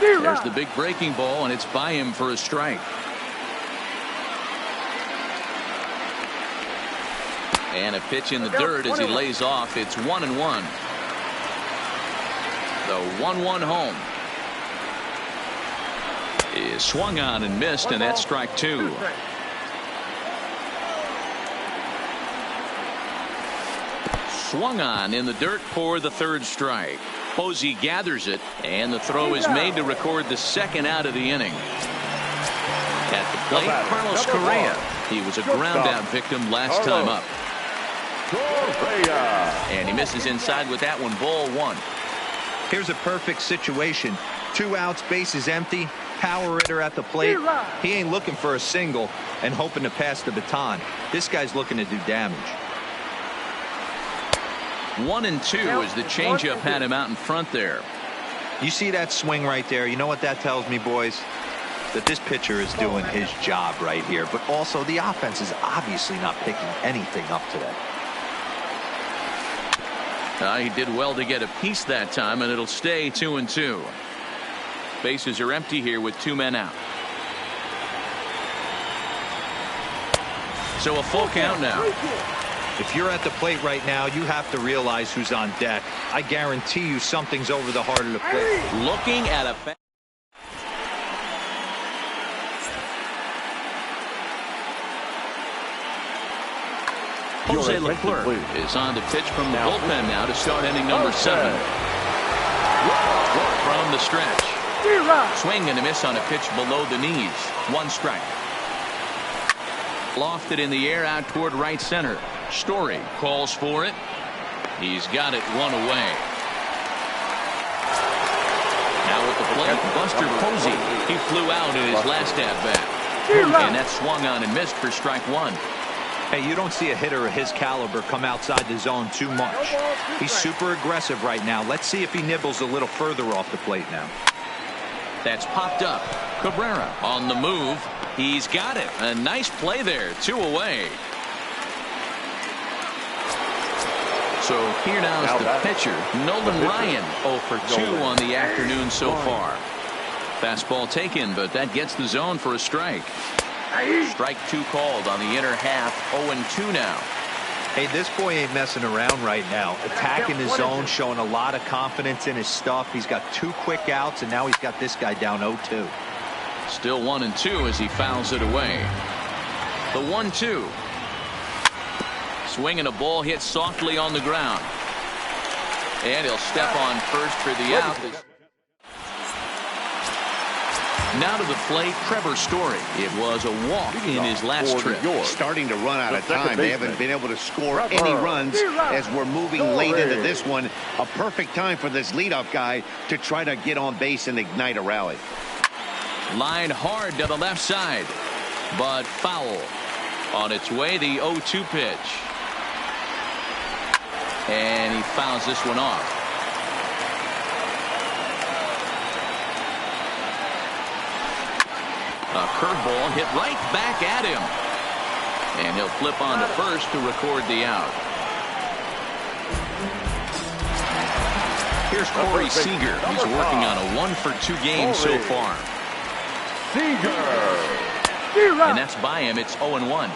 There's the big breaking ball, and it's by him for a strike. And a pitch in the dirt as he lays off. It's 1-1. The 1-1 home is swung on and missed, and that's strike 2. Swung on in the dirt for the 3rd strike. Posey gathers it, and the throw is made to record the 2nd out of the inning. At the plate, Carlos Correa. He was a ground-out victim last time up. And he misses inside with that one. Ball 1. Here's a perfect situation. 2 outs, bases empty, power hitter at the plate. He ain't looking for a single and hoping to pass the baton. This guy's looking to do damage. 1-2 as the changeup had him out in front there. You see that swing right there? You know what that tells me, boys? That this pitcher is doing his job right here. But also the offense is obviously not picking anything up today. He did well to get a piece that time, and it'll stay 2-2. Bases are empty here with 2 men out. So a full count now. If you're at the plate right now, you have to realize who's on deck. I guarantee you something's over the heart of the plate. Looking at a Jose Leclerc is on to pitch from the bullpen now to start inning number 7. From the stretch. Swing and a miss on a pitch below the knees. 1 strike. Lofted in the air out toward right center. Story calls for it. He's got it 1 away. Now at the plate, Buster Posey. He flew out in his last at-bat. And that swung on and missed for strike 1. Hey, you don't see a hitter of his caliber come outside the zone too much. He's super aggressive right now. Let's see if he nibbles a little further off the plate now. That's popped up. Cabrera on the move. He's got it. A nice play there. 2 away. So here now is the pitcher, Nolan Ryan. 0 for 2 on the afternoon so far. Fastball taken, but that gets the zone for a strike. Strike 2 called on the inner half. 0-2 now. Hey, this boy ain't messing around right now. Attacking his zone, showing a lot of confidence in his stuff. He's got 2 quick outs, and now he's got this guy down 0-2. Still 1-2 as he fouls it away. The 1-2. Swinging a ball hit softly on the ground. And he'll step on first for the out. Now to the plate, Trevor Story. It was a walk in his last trip. Starting to run out of time. They haven't been able to score any runs as we're moving late into this one. A perfect time for this leadoff guy to try to get on base and ignite a rally. Line hard to the left side, but foul. On its way, the 0-2 pitch. And he fouls this one off. A curveball hit right back at him. And he'll flip on to first to record the out. Here's Corey Seager. He's working on a 1-for-2 game so far. Seager. And that's by him. It's 0-1.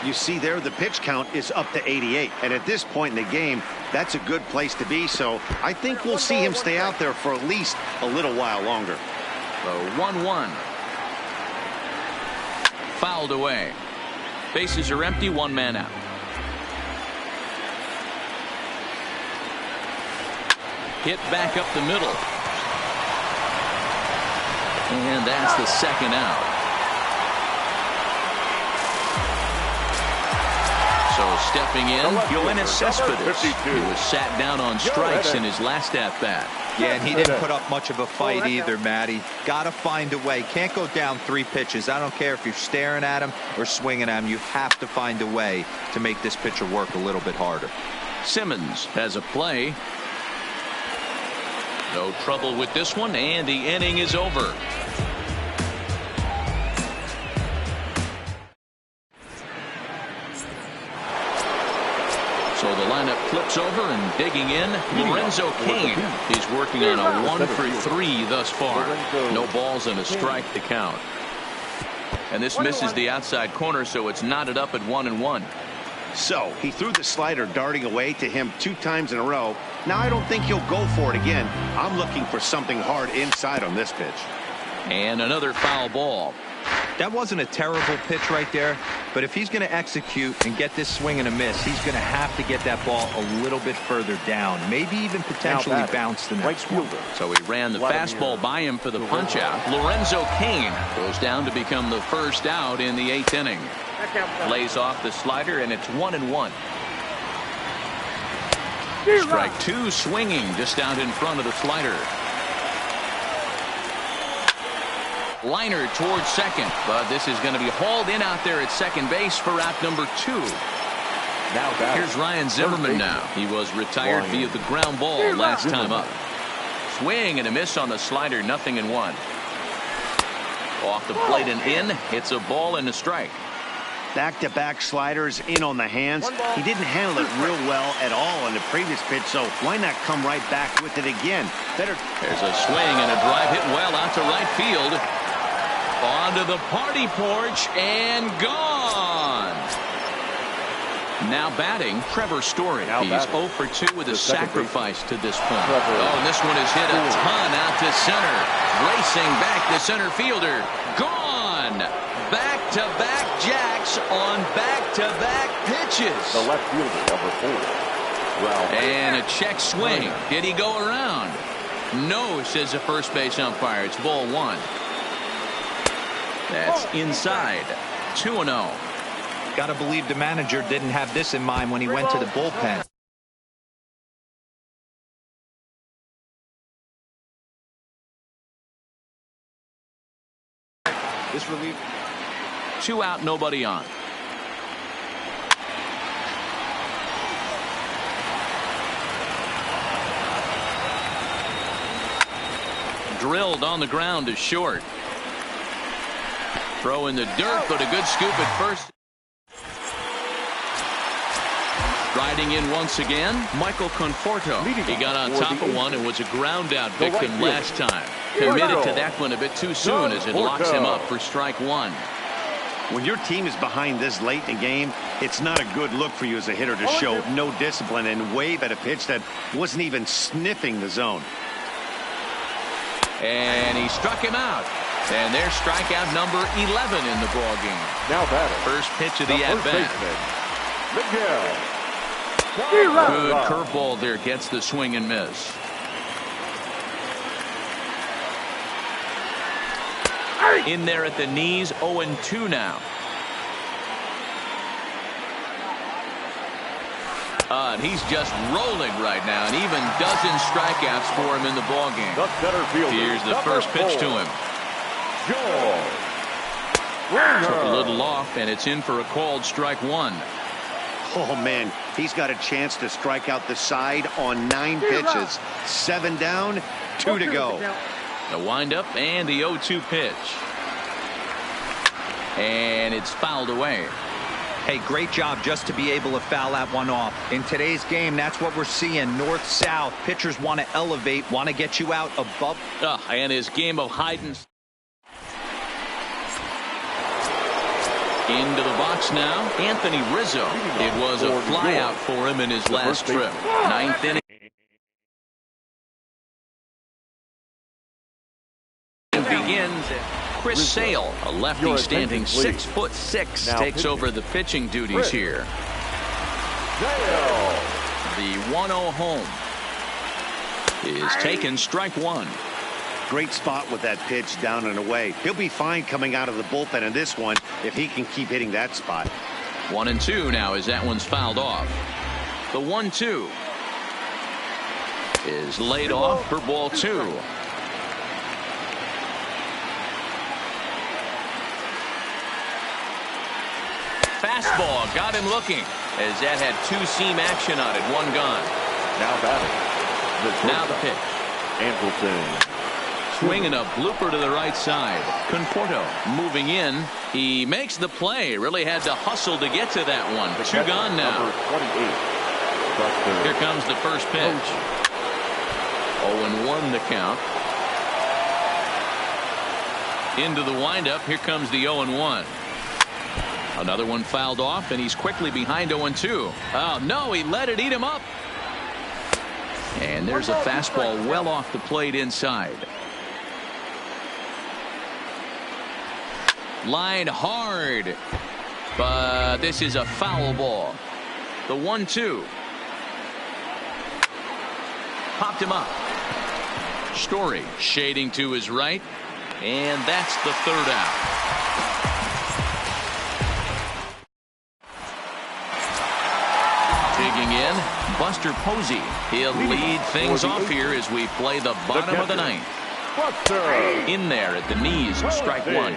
You see there, the pitch count is up to 88. And at this point in the game, that's a good place to be. So I think we'll see him stay out there for at least a little while longer. So 1-1. Fouled away. Bases are empty, one man out. Hit back up the middle. And that's the second out. So stepping in, Yoenis Cespedes. He was sat down on strikes in his last at-bat. Yeah, and he didn't put up much of a fight either, Matty. Got to find a way. Can't go down 3 pitches. I don't care if you're staring at him or swinging at him. You have to find a way to make this pitcher work a little bit harder. Simmons has a play. No trouble with this one, and the inning is over. So the lineup flips over and digging in. Lorenzo Cain is working on a 1-for-3 thus far. No balls and a strike to count. And this misses the outside corner, so it's knotted up at 1-1. So he threw the slider darting away to him 2 times in a row. Now I don't think he'll go for it again. I'm looking for something hard inside on this pitch. And another foul ball. That wasn't a terrible pitch right there, but if he's going to execute and get this swing and a miss, he's going to have to get that ball a little bit further down, maybe even potentially bounce the next one. So he ran the fastball by him for the punch out. Lorenzo Cain goes down to become the first out in the 8th inning. Lays off the slider, and it's 1-1. Strike 2, swinging just out in front of the slider. Liner towards second, but this is going to be hauled in out there at second base for out number 2. Now here's Ryan Zimmerman now. He was retired via the ground ball last time up. Swing and a miss on the slider, 0-1. Off the plate and in. It's a ball and a strike. Back-to-back sliders in on the hands. He didn't handle it real well at all on the previous pitch, so why not come right back with it again? Better. There's a swing and a drive hit well out to right field. Onto the party porch and gone. Now batting, Trevor Story. He's 0-for-2 with a sacrifice to this point. Oh, and this one is hit a ton out to center. Racing back the center fielder. Gone. Back-to-back jacks on back-to-back pitches. The left fielder, number 4. And a check swing. Did he go around? No, says the first base umpire. It's ball 1. That's inside. 2-0. Got to believe the manager didn't have this in mind when he went to the bullpen. This relief. 2 out, nobody on. Drilled on the ground to short. Throw in the dirt, but a good scoop at first. Riding in once again, Michael Conforto. He got on top of one and was a ground out victim last time. Committed to that one a bit too soon as it locks him up for strike 1. When your team is behind this late in the game, it's not a good look for you as a hitter to show no discipline and wave at a pitch that wasn't even sniffing the zone. And he struck him out. And there's strikeout number 11 in the ball game. Now batter. First pitch of the at-bat. Miguel. Good curveball there, gets the swing and miss. In there at the knees, 0-2 now. And he's just rolling right now, and even dozens strikeouts for him in the ballgame. Here's the first pitch to him. Took a little off, and it's in for a called strike one. Oh, man, he's got a chance to strike out the side on 9 pitches. 7 down, 2 to go. The windup and the 0-2 pitch. And it's fouled away. Hey, great job just to be able to foul that one off. In today's game, that's what we're seeing. North-south. Pitchers want to elevate, want to get you out above. And his game of hiding. Into the box now, Anthony Rizzo. It was a flyout for him in his last trip. 9th inning. Begins Chris Sale, a lefty standing 6'6", takes over the pitching duties here. The 1-0 home is taken, strike one. Great spot with that pitch down and away. He'll be fine coming out of the bullpen in this one if he can keep hitting that spot. 1-2 now as that one's fouled off. The 1-2 is laid off for ball 2. Fastball got him looking as that had 2-seam action on it. One gone. Now batting. Now the pitch. Anderson. Swinging a blooper to the right side. Conforto moving in. He makes the play. Really had to hustle to get to that one. 2 gone now. Here comes the first pitch. 0-1 the count. Into the windup. Here comes the 0-1. Another one fouled off, and he's quickly behind 0-2. Oh, no, he let it eat him up. And there's a fastball well off the plate inside. Lined hard, but this is a foul ball. The 1-2 popped him up. Story shading to his right, and that's the 3rd out. Digging in, Buster Posey. He'll lead things off here as we play the bottom of the 9th. In there at the knees, strike one.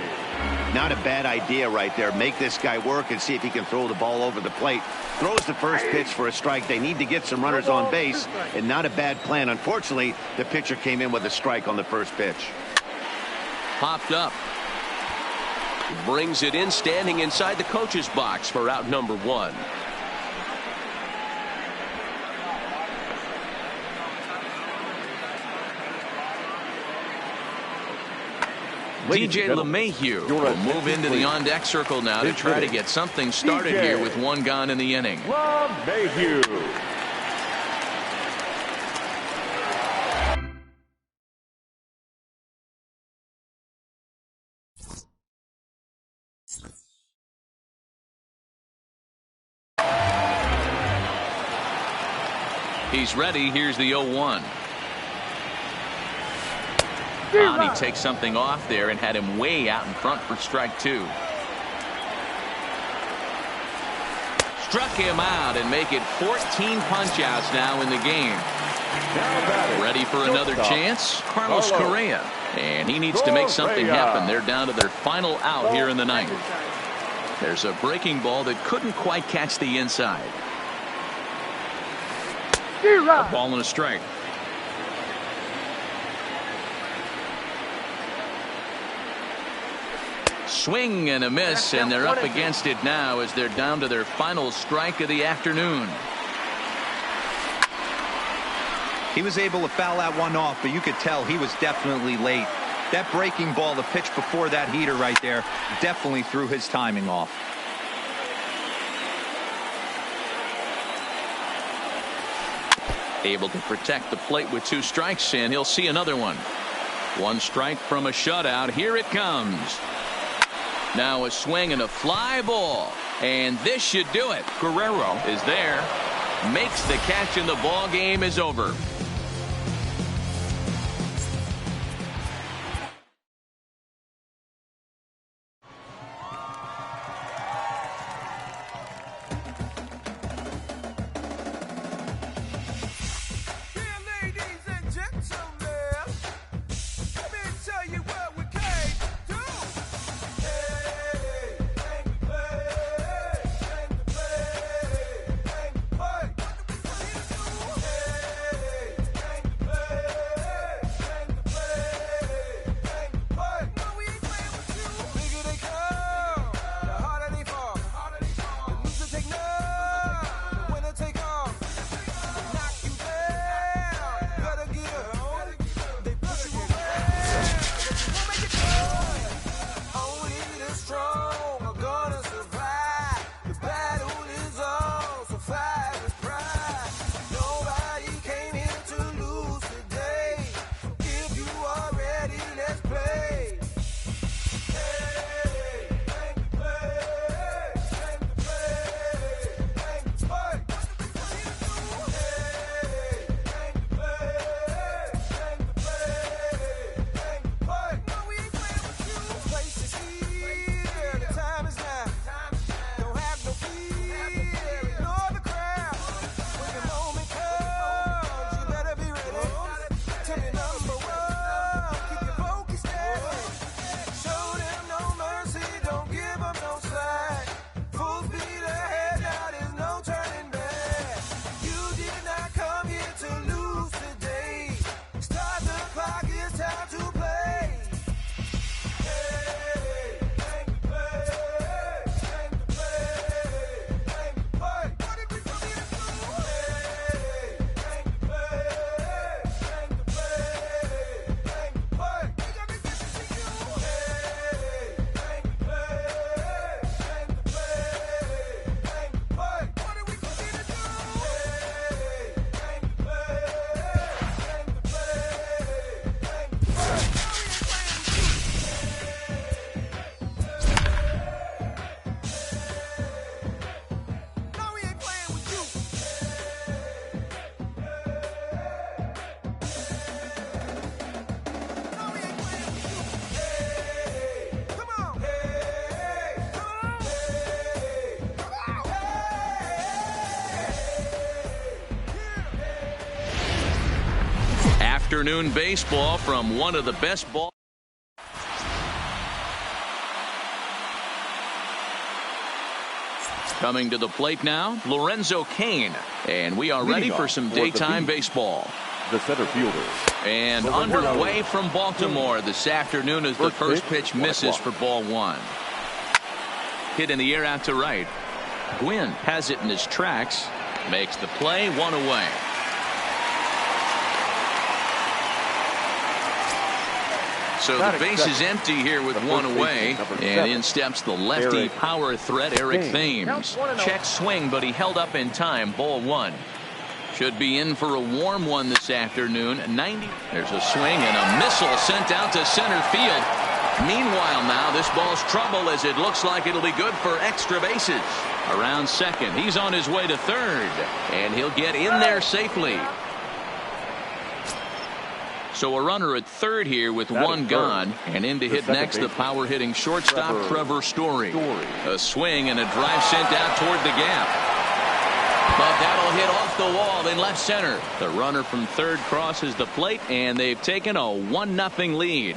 Not a bad idea right there. Make this guy work and see if he can throw the ball over the plate. Throws the first pitch for a strike. They need to get some runners on base, and not a bad plan. Unfortunately, the pitcher came in with a strike on the first pitch. Popped up. Brings it in, standing inside the coach's box for out number 1. DJ LeMahieu will move into the on-deck circle now to try to get something started here with 1 gone in the inning. LeMahieu. He's ready. Here's the 0-1. And he takes something off there and had him way out in front for strike 2. Struck him out and make it 14 punch-outs now in the game. Ready for another chance? Carlos Correa. And he needs to make something happen. They're down to their final out here in the 9th. There's a breaking ball that couldn't quite catch the inside. A ball and a strike. Swing and a miss, and they're up against it now as they're down to their final strike of the afternoon. He was able to foul that one off, but you could tell he was definitely late. That breaking ball, the pitch before that heater right there, definitely threw his timing off. Able to protect the plate with 2 strikes, and he'll see another one. 1 strike from a shutout. Here it comes. Now a swing and a fly ball, and this should do it. Guerrero is there, makes the catch, and the ball game is over. afternoon baseball from one of the best ball. Coming to the plate now, Lorenzo Cain. And we are ready for some daytime baseball. The center fielder. And underway from Baltimore this afternoon as the first pitch misses for ball one. Hit in the air out to right. Gwynn has it in his tracks. Makes the play, one away. So the base is empty here with one away. And in steps the lefty power threat, Eric Thames. Check swing, but he held up in time. Ball one. Should be in for a warm one this afternoon. 90. There's a swing and a missile sent out to center field. Meanwhile now this ball's trouble as it looks like it'll be good for extra bases. Around second. He's on his way to third. And he'll get in there safely. So a runner at third here with one gone. And in to hit next the power hitting shortstop Trevor Story. A swing and a drive sent out toward the gap. But that'll hit off the wall in left center. The runner from third crosses the plate, and they've taken a 1-0 lead.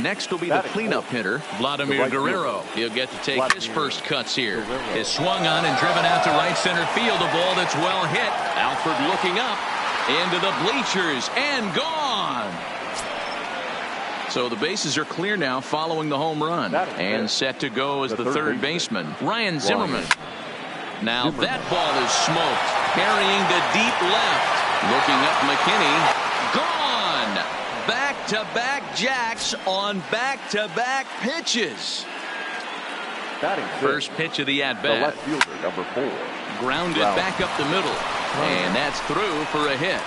Next will be the cleanup hitter, Vladimir Guerrero. He'll get to take his first cuts here. Is swung on and driven out to right center field. A ball that's well hit. Alford looking up into the bleachers and gone. So the bases are clear now following the home run. And set to go as the third baseman, Ryan Zimmerman. Now that ball is smoked. Carrying to deep left. Looking up McKinney. Gone. Back-to-back jacks on back-to-back pitches. First pitch of the at-bat. Left fielder, number 4. Grounded back up the middle. And that's through for a hit.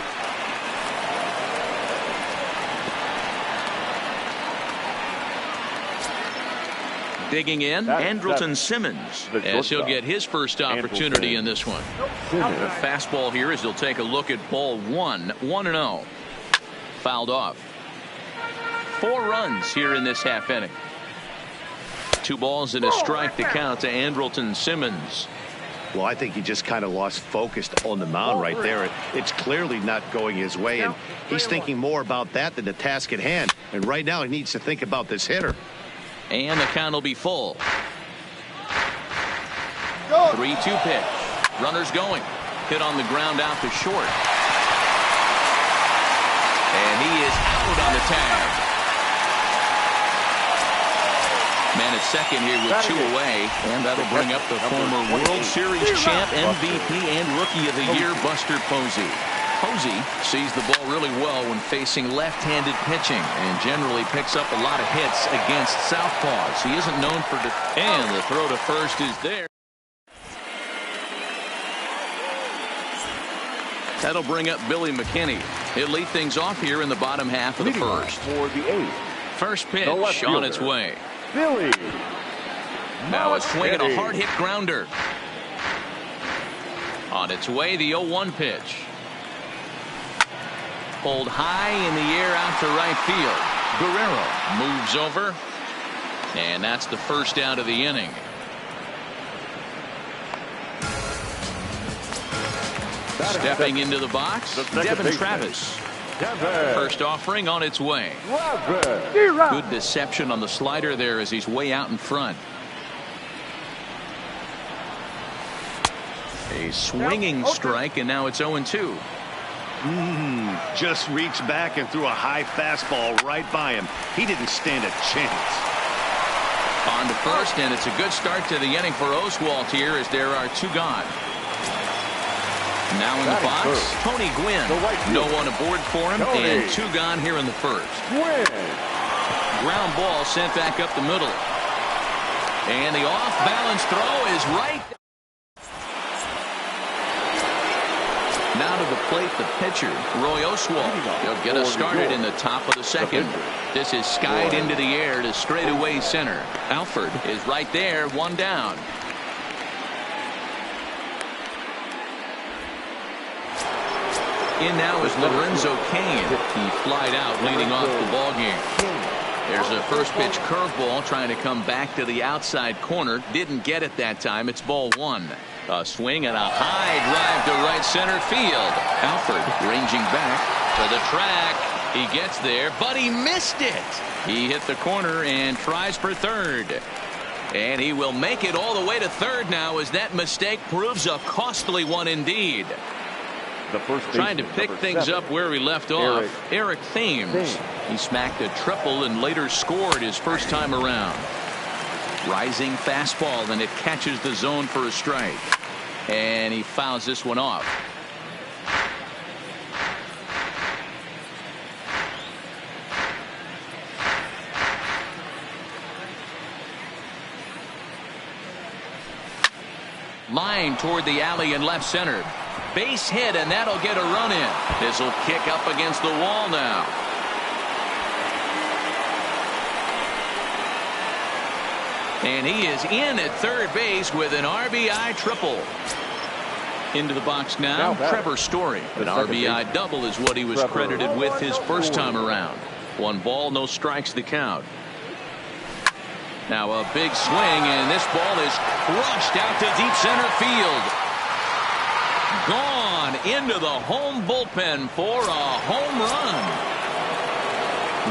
Digging in, Andrelton Simmons, as he'll get his first opportunity in this one. The fastball here as he'll take a look at ball one. 1-0. Fouled off. 4 runs here in this half inning. 2 balls and a strike to count to Andrelton Simmons. Well, I think he just kind of lost focus on the mound right there. It's clearly not going his way, and he's thinking more about that than the task at hand. And right now he needs to think about this hitter. And the count will be full. 3-2 pitch. Runners going. Hit on the ground out to short. And he is out on the tag. Man at second here with 2 away. And that'll bring up the former World Series champ, MVP, and Rookie of the Year, Buster Posey. Posey sees the ball really well when facing left-handed pitching and generally picks up a lot of hits against southpaws. He isn't known for and the throw to first is there. That'll bring up Billy McKinney. He'll lead things off here in the bottom half of the first. For the 8th. First pitch on its way. Billy. Now a swing and a hard hit grounder. On its way, the 0-1 pitch. Pulled high in the air out to right field. Guerrero moves over. And that's the first out of the inning. Stepping into the box, Devin Travis. First offering on its way. Good deception on the slider there as he's way out in front. A swinging strike, and now it's 0-2. Just reached back and threw a high fastball right by him. He didn't stand a chance. On to first, and it's a good start to the inning for Oswalt here as there are 2 gone. Now in the box, Tony Gwynn. No one aboard for him, and 2 gone here in the first. Ground ball sent back up the middle. And the off-balance throw is right. Now to the plate, the pitcher, Roy Oswalt. He'll get us started in the top of the second. This is skied into the air to straightaway center. Alford is right there, 1 down. In now is Lorenzo Cain. He flied out, leading off the ballgame. There's a first pitch curveball trying to come back to the outside corner. Didn't get it that time. It's ball one. A swing and a high drive to right center field. Alford ranging back to the track. He gets there, but he missed it. He hit the corner and tries for third. And he will make it all the way to third now, as that mistake proves a costly one indeed. The first Trying to pick things up where we left off. Eric Thames. He smacked a triple and later scored his first time around. Rising fastball, and it catches the zone for a strike. And he fouls this one off. Line toward the alley in left center. Base hit, and that'll get a run in. This will kick up against the wall now. And he is in at third base with an RBI triple. Into the box now, Trevor Story. An RBI double is what he was credited with his first time around. 1 ball, no strikes the count. Now a big swing, and this ball is crushed out to deep center field. Gone into the home bullpen for a home run.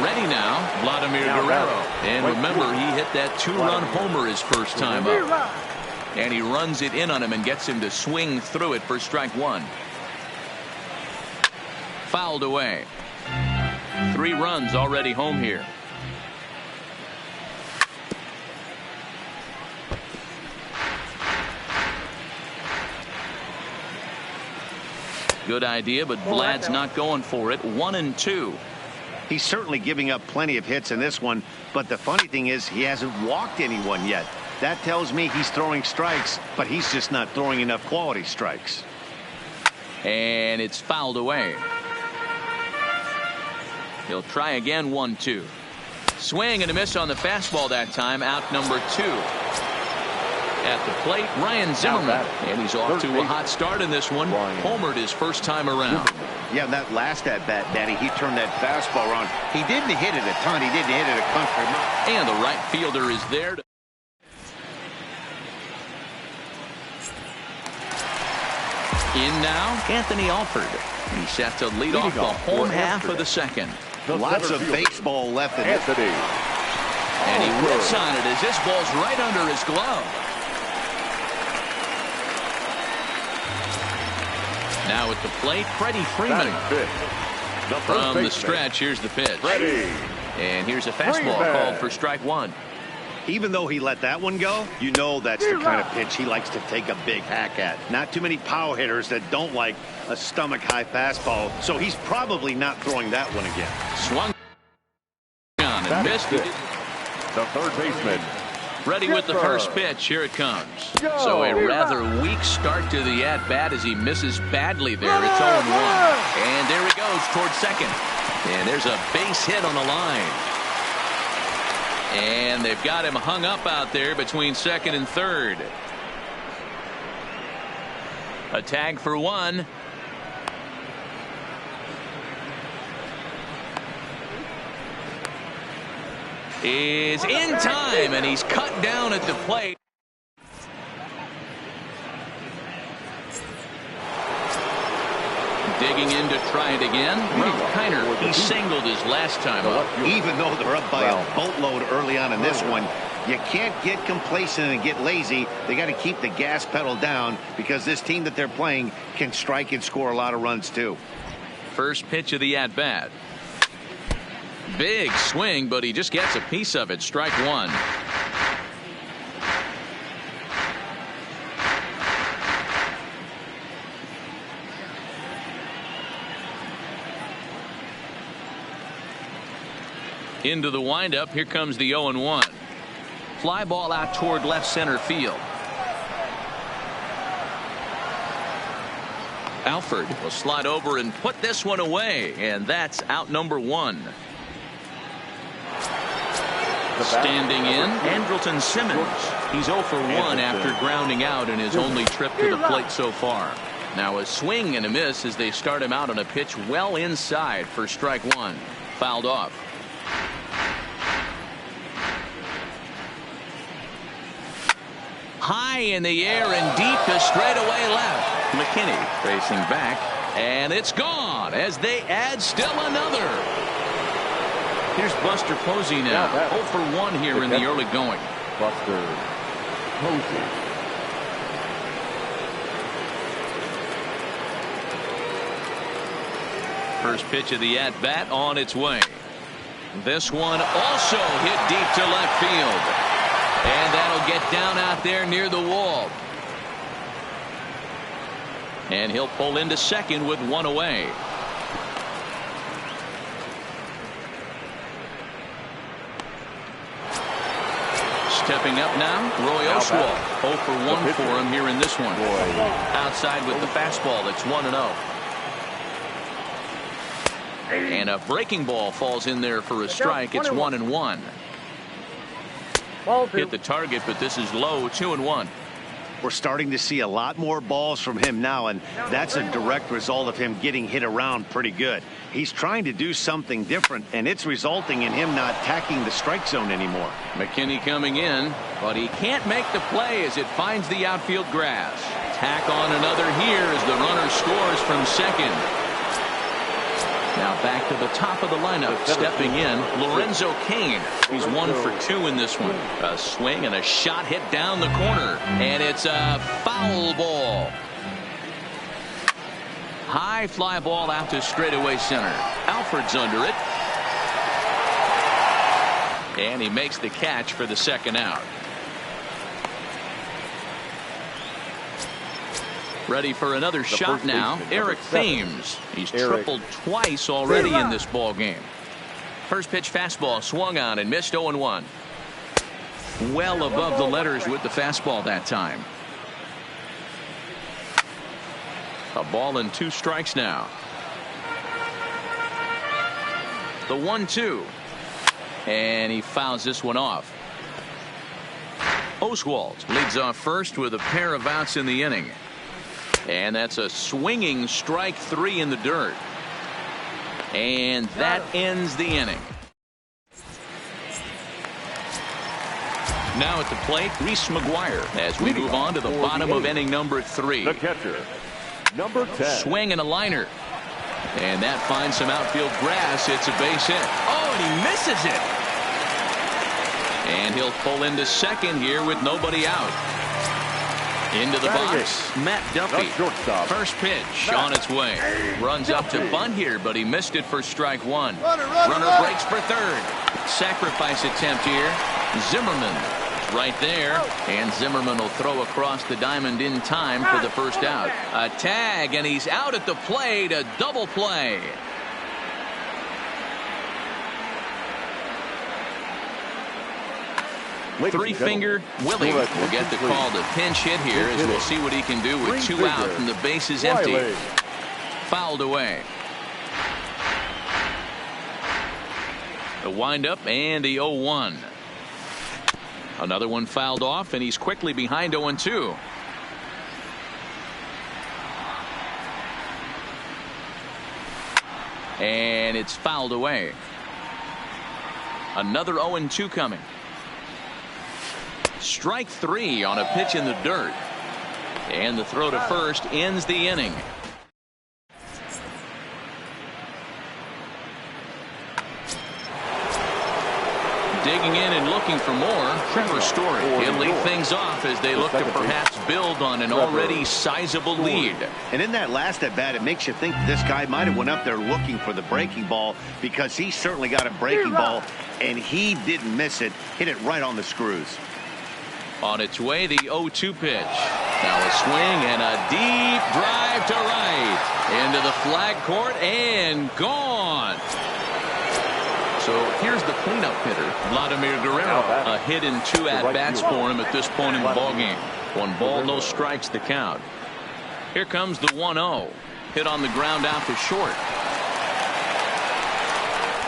Ready now, Vladimir Guerrero. And remember, he hit that 2-run homer his first time up. And he runs it in on him and gets him to swing through it for strike one. Fouled away. 3 runs already home here. Good idea, but Vlad's not going for it. 1-2. He's certainly giving up plenty of hits in this one, but the funny thing is he hasn't walked anyone yet. That tells me he's throwing strikes, but he's just not throwing enough quality strikes. And it's fouled away. He'll try again. 1-2. Swing and a miss on the fastball that time. Out number 2. At the plate, Ryan Zimmerman. And he's off to a hot start in this one. Homered his first time around. Yeah, that last at bat, Danny, he turned that fastball around. He didn't hit it a ton. He didn't hit it a country mile. And the right fielder is there. In now, Anthony Alford. He's set to lead off the home half of the second. Lots of baseball left in it. And he whips on it as this ball's right under his glove. Now at the plate, Freddie Freeman. From the stretch, here's the pitch. And here's a fastball called for strike one. Even though he let that one go, you know that's the kind of pitch he likes to take a big hack at. Not too many power hitters that don't like a stomach-high fastball, so he's probably not throwing that one again. Swung on and missed it. The third baseman. Ready with the first pitch. Here it comes. So a rather weak start to the at-bat as he misses badly there. It's 0-1. And there he goes towards second. And there's a base hit on the line. And they've got him hung up out there between second and third. A tag for one. Is in time, and he's cut down at the plate. Digging in to try it again. Kiner, he singled his last time up. Even though they're up by a boatload early on in this one, you can't get complacent and get lazy. They got to keep the gas pedal down because this team that they're playing can strike and score a lot of runs too. First pitch of the at-bat. Big swing, but he just gets a piece of it. Strike one. Into the windup. Here comes the 0-1. Fly ball out toward left center field. Alford will slide over and put this one away, and that's out number 1. Standing in, Andrelton Simmons. He's 0 for 1 after grounding out in his only trip to the plate so far. Now a swing and a miss as they start him out on a pitch well inside for strike one. Fouled off. High in the air and deep to straightaway left. McKinney facing back, and it's gone as they add still another. Here's Buster Posey now. 0 for 1 here in the early going. Buster Posey. First pitch of the at-bat on its way. This one also hit deep to left field. And that'll get down out there near the wall. And he'll pull into second with 1 away. Stepping up now, Roy Oswalt. 0 for 1 for him here in this one. Outside with the fastball. That's 1-0. And a breaking ball falls in there for a strike. It's 1-1. Hit the target, but this is low. 2-1. We're starting to see a lot more balls from him now, and that's a direct result of him getting hit around pretty good. He's trying to do something different, and it's resulting in him not attacking the strike zone anymore. McKinney coming in, but he can't make the play as it finds the outfield grass. Tack on another here as the runner scores from second. Now back to the top of the lineup, stepping in, Lorenzo Cain. He's 1 for 2 in this one. A swing and a shot hit down the corner, and it's a foul ball. High fly ball out to straightaway center. Alford's under it. And he makes the catch for the second out. Ready for another shot now, Eric Thames. He's tripled twice already in this ball game. First pitch fastball swung on and missed. 0-1. Well above the letters with the fastball that time. A ball and 2 strikes now. The 1-2. And he fouls this one off. Oswalt leads off first with a pair of outs in the inning. And that's a swinging strike 3 in the dirt. And that ends the inning. Now at the plate, Reese McGuire as we move on to the bottom of inning number 3. The catcher, number 10. Swing and a liner. And that finds some outfield grass. It's a base hit. Oh, and he misses it. And he'll pull into second here with nobody out. Into the box, Matt Duffy. First pitch on its way. Runs up to bunt here, but he missed it for strike 1. Runner breaks for third. Sacrifice attempt here. Zimmerman right there. And Zimmerman will throw across the diamond in time for the first out. A tag, and he's out at the plate. A double play. Three-finger Willie will get the call to pinch hit here as we'll see what he can do with 2 out and the bases empty. Fouled away. The windup and the 0-1. Another one fouled off, and he's quickly behind 0-2. And it's fouled away. Another 0-2 coming. Strike 3 on a pitch in the dirt. And the throw to first ends the inning. Digging in and looking for more, Trevor Story. He'll lead things off as they look to perhaps build on an already sizable lead. And in that last at bat, it makes you think this guy might have went up there looking for the breaking ball, because he certainly got a breaking ball, and he didn't miss it. Hit it right on the screws. On its way, the 0-2 pitch. Now a swing and a deep drive to right. Into the flag court and gone. So here's the cleanup hitter, Vladimir Guerrero. A hit in 2 at-bats for him at this point in the ballgame. 1 ball, no strikes the count. Here comes the 1-0. Hit on the ground out to short.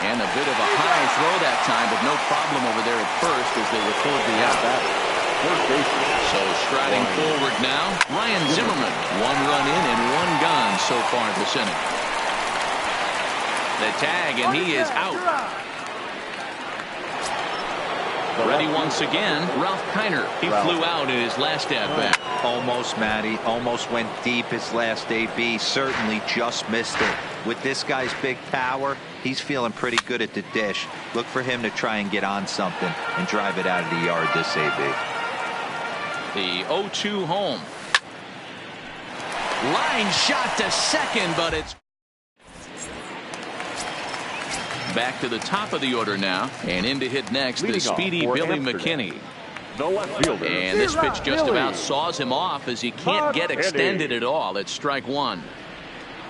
And a bit of a high throw that time, but no problem over there at first as they record the out. So striding forward now, Ryan Zimmerman. 1 run in and 1 gone so far this inning. The tag, and he is out. Ready once again, Ralph Kiner. He flew out in his last at-bat. Almost, Matty. Almost went deep his last AB. Certainly just missed it. With this guy's big power, he's feeling pretty good at the dish. Look for him to try and get on something and drive it out of the yard this AB. The 0-2 home. Line shot to second, but it's back to the top of the order now, and in to hit next, the speedy Billy McKinney. The left fielder. And this pitch just about saws him off as he can't get extended at all. It's strike one.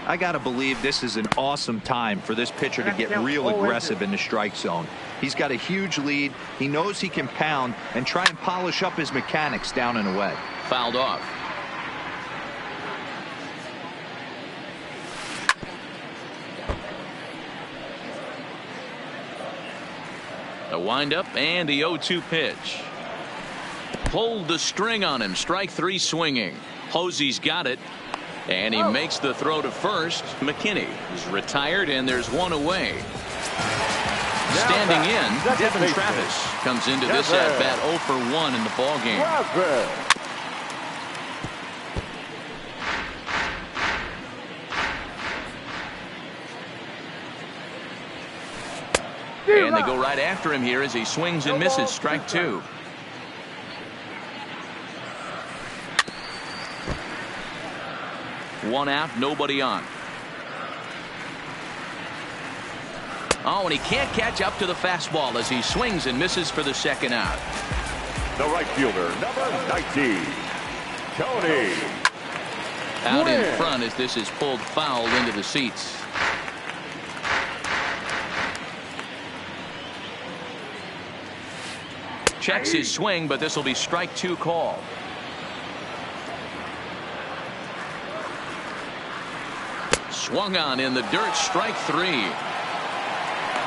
I got to believe this is an awesome time for this pitcher to get real aggressive in the strike zone. He's got a huge lead. He knows he can pound and try and polish up his mechanics down and away. Fouled off. A windup and the 0-2 pitch. Pulled the string on him. Strike three swinging. Posey's got it. And he makes the throw to first. McKinney is retired, and there's one away. Standing in, Devin Travis comes into this at-bat 0 for 1 in the ballgame. And they go right after him here as he swings and misses. Strike two. One out, nobody on. Oh, and he can't catch up to the fastball as he swings and misses for the second out. The right fielder, number 19, Tony. Out in front as this is pulled foul into the seats. Checks his swing, but this will be strike two call. Swung on in the dirt, strike three.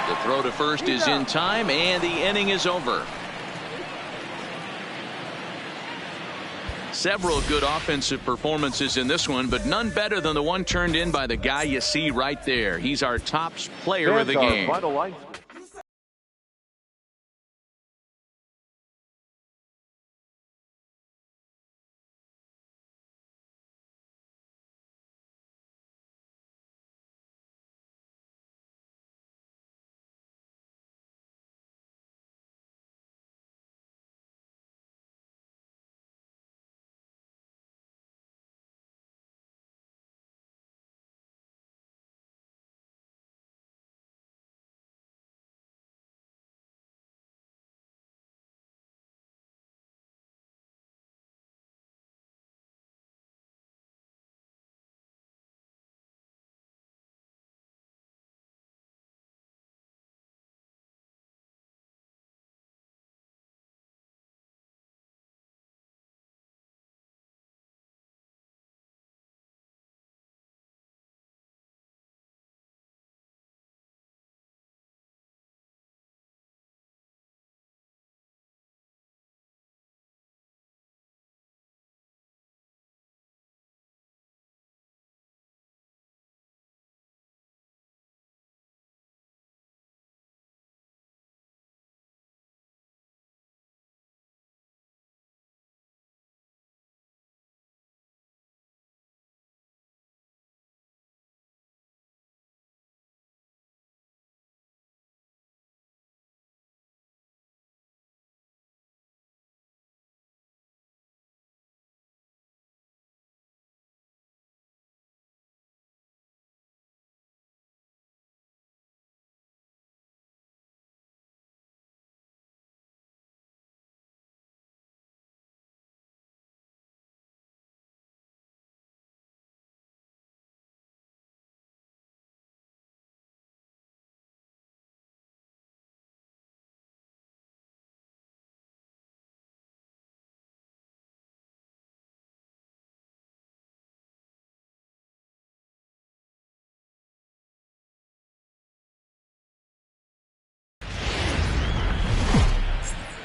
The throw to first is in time, and the inning is over. Several good offensive performances in this one, but none better than the one turned in by the guy you see right there. He's our top player of the game.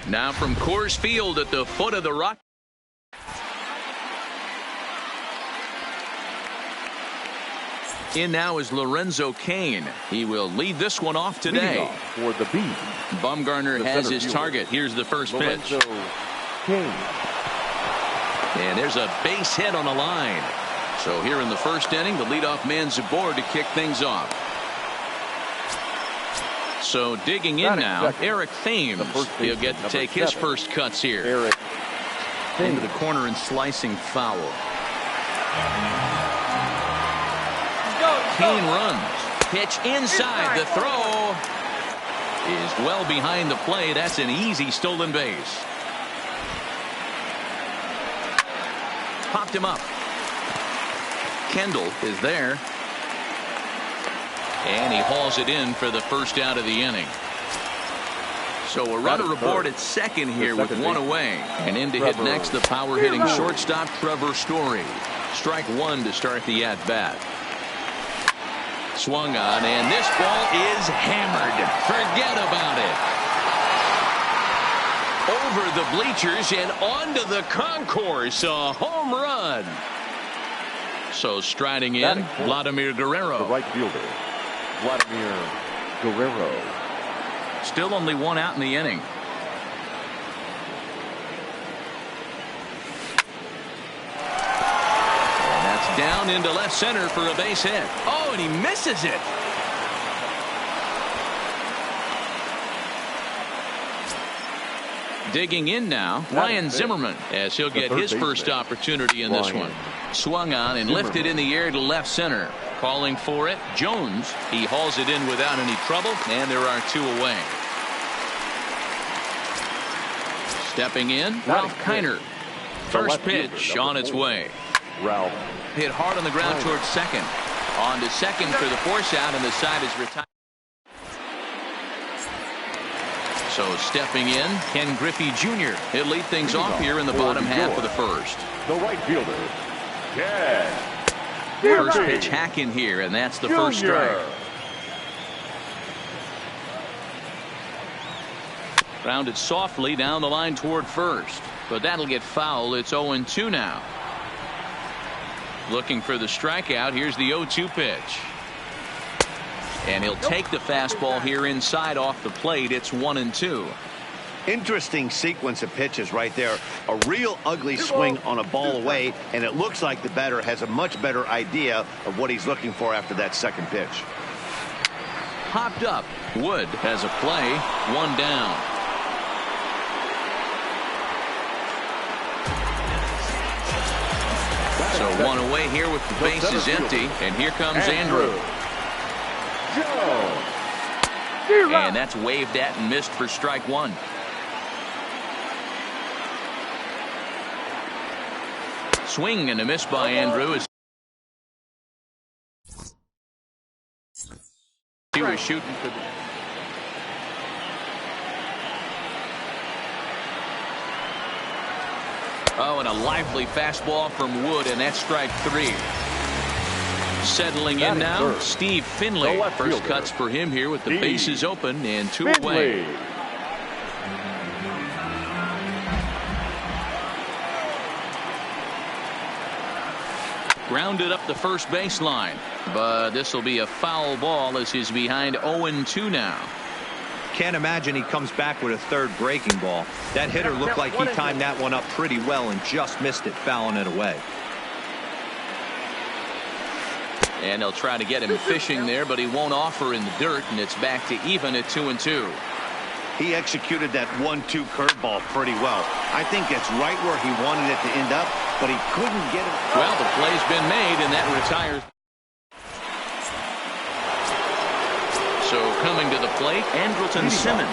Now from Coors Field at the foot of the Rock. In now is Lorenzo Cain. He will lead this one off today. For the B. Bumgarner has his target. Here's the first pitch. Cain. And there's a base hit on the line. So here in the first inning, the leadoff man's aboard to kick things off. So digging in now, Eric Thames. He'll get to take his first cuts here. Eric into the corner and slicing foul. Cain runs. Pitch inside. The throw is well behind the play. That's an easy stolen base. Popped him up. Kendall is there. And he hauls it in for the first out of the inning. So a runner aboard at second here with one away. And in to hit next, the power hitting shortstop Trevor Story. Strike one to start the at bat. Swung on, and this ball is hammered. Forget about it. Over the bleachers and onto the concourse. A home run. So striding in, Vladimir Guerrero. The right fielder, Vladimir Guerrero. Still only one out in the inning. And that's down into left center for a base hit. Oh, and he misses it. Digging in now, Ryan Zimmerman, as he'll get his first opportunity in this one. Swung on and lifted in the air to left center. Calling for it, Jones. He hauls it in without any trouble, and there are two away. Stepping in, Ralph Kiner. First pitch on its way. Ralph hit hard on the ground towards second. On to second for the force out, and the side is retired. So stepping in, Ken Griffey Jr. He'll lead things off here in the bottom half of the first. The right fielder, Ken. First pitch hack in here, and that's the first strike. Grounded softly down the line toward first, but that'll get foul. It's 0-2 now. Looking for the strikeout. Here's the 0-2 pitch. And he'll take the fastball here inside off the plate. It's 1-2. Interesting sequence of pitches right there. A real ugly swing on a ball away, and it looks like the batter has a much better idea of what he's looking for after that second pitch. Popped up. Wood has a play. One down. So one away here with the bases empty, and here comes Andrew. And that's waved at and missed for strike one. Swing and a miss by Andrew. He was shooting for the... Oh, and a lively fastball from Wood, and that's strike three. Settling in now, Steve Finley. First cuts for him here with the bases open and two away. Grounded up the first baseline, but this will be a foul ball as he's behind 0-2 now. Can't imagine he comes back with a third breaking ball. That hitter looked like he timed that one up pretty well and just missed it, fouling it away. And they'll try to get him fishing there, but he won't offer in the dirt, and it's back to even at 2-2. He executed that 1-2 curveball pretty well. I think it's right where he wanted it to end up, but he couldn't get it. Well, the play's been made, and that retires. So coming to the plate, Andrelton Simmons.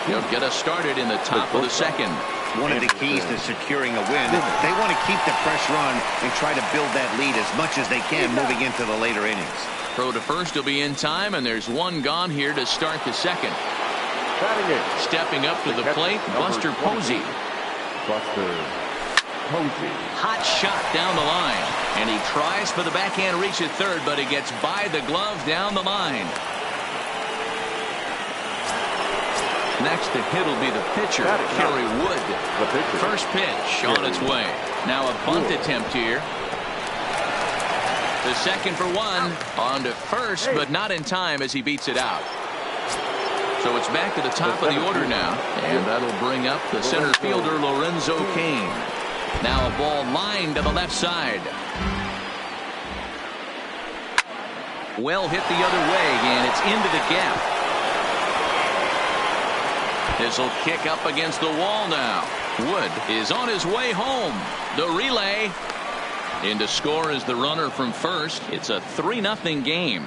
He'll get us started in the top of the second. One of the keys to securing a win, they want to keep the pressure on and try to build that lead as much as they can moving into the later innings. Throw to first will be in time, and there's one gone here to start the second. Stepping up to the plate, Buster Posey. Hot shot down the line, and he tries for the backhand reach at third, but he gets by the glove down the line. Next to hit will be the pitcher, Kerry Wood. First pitch on its way. Now a bunt attempt here. The second for one. On to first, but not in time as he beats it out. So it's back to the top of the order now, and that'll bring up the center fielder, Lorenzo Cain. Now a ball lined to the left side. Well hit the other way, and it's into the gap. This will kick up against the wall now. Wood is on his way home. The relay. In to score is the runner from first. It's a 3-0 game.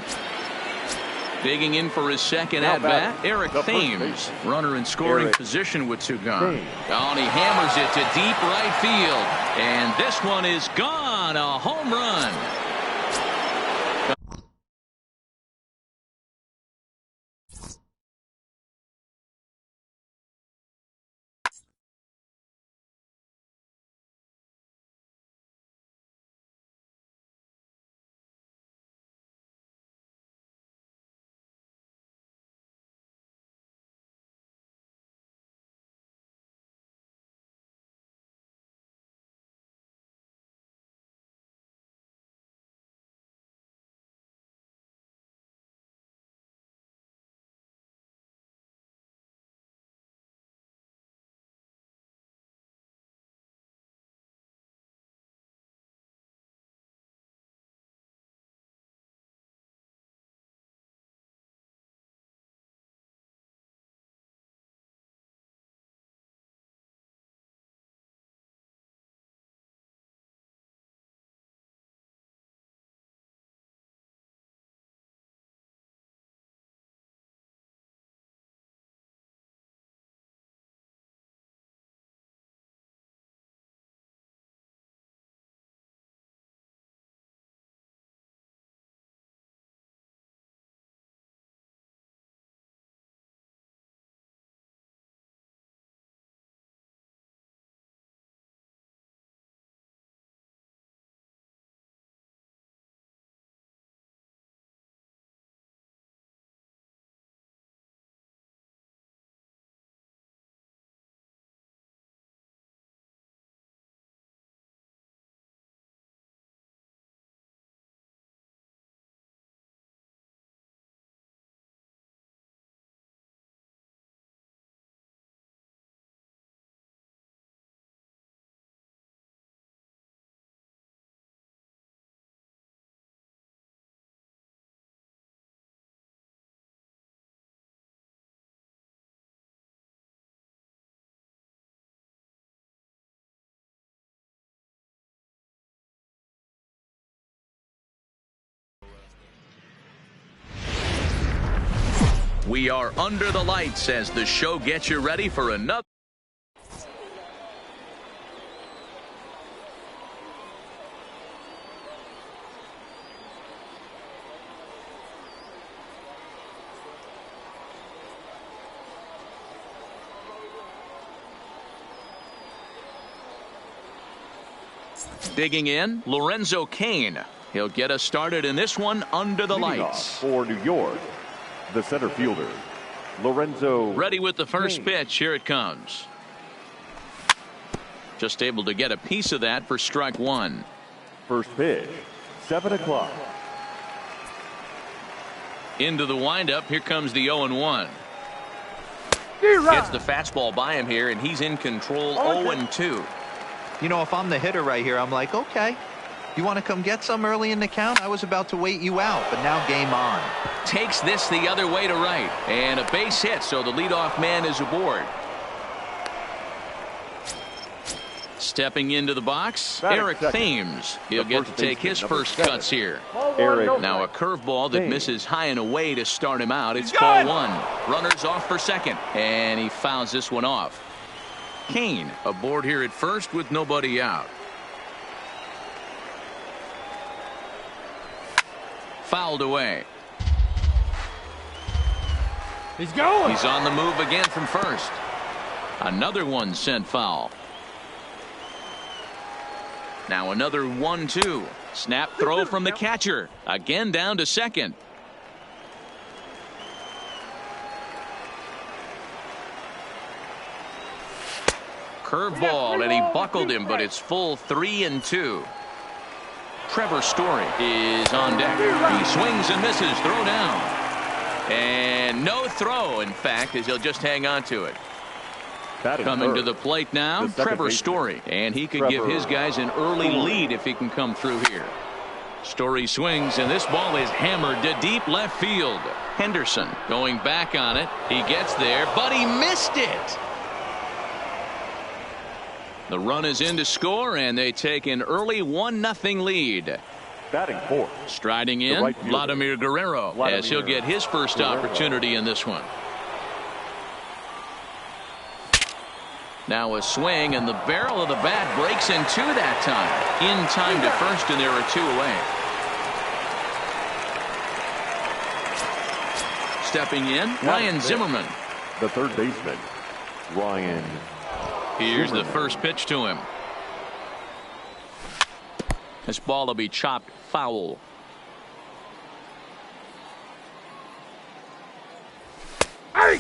Digging in for his second at bat, Eric Thames. Runner in scoring position with two gone. Oh, and he hammers it to deep right field. And this one is gone. A home run. We are under the lights as the show gets you ready for another. Digging in, Lorenzo Cain. He'll get us started in this one under the lights. For New York, the center fielder, Lorenzo. Ready with the first pitch. Here it comes. Just able to get a piece of that for strike one. First pitch, 7 o'clock. Into the windup. Here comes the 0-1. Gets the fastball by him here, and he's in control. 0-2. You know, if I'm the hitter right here, I'm like, okay, you want to come get some early in the count? I was about to wait you out, but now game on. Takes this the other way to right, and a base hit, so the leadoff man is aboard. Stepping into the box, Eric Thames. He'll get to take his first cuts here. Now a curveball that misses high and away to start him out. It's ball one. Runners off for second, and he fouls this one off. Cain aboard here at first with nobody out. Fouled away. He's going. He's on the move again from first. Another one sent foul. Now another 1-2. Snap throw from the catcher. Again down to second. Curveball, and he buckled him, but it's full 3-2. Trevor Story is on deck. He swings and misses. Throw down. And no throw, in fact, as he'll just hang on to it. Coming to the plate now, Trevor Story. And he could give his guys an early lead if he can come through here. Story swings, and this ball is hammered to deep left field. Henderson going back on it. He gets there, but he missed it. The run is in to score, and they take an early 1-0 lead. Batting fourth. Striding in, right Vladimir Guerrero, as he'll get his first opportunity in this one. Now a swing, and the barrel of the bat breaks in two that time. In time to first, and there are two away. Stepping in, Ryan Zimmerman. The third baseman, Ryan. Here's the first pitch to him. This ball will be chopped foul.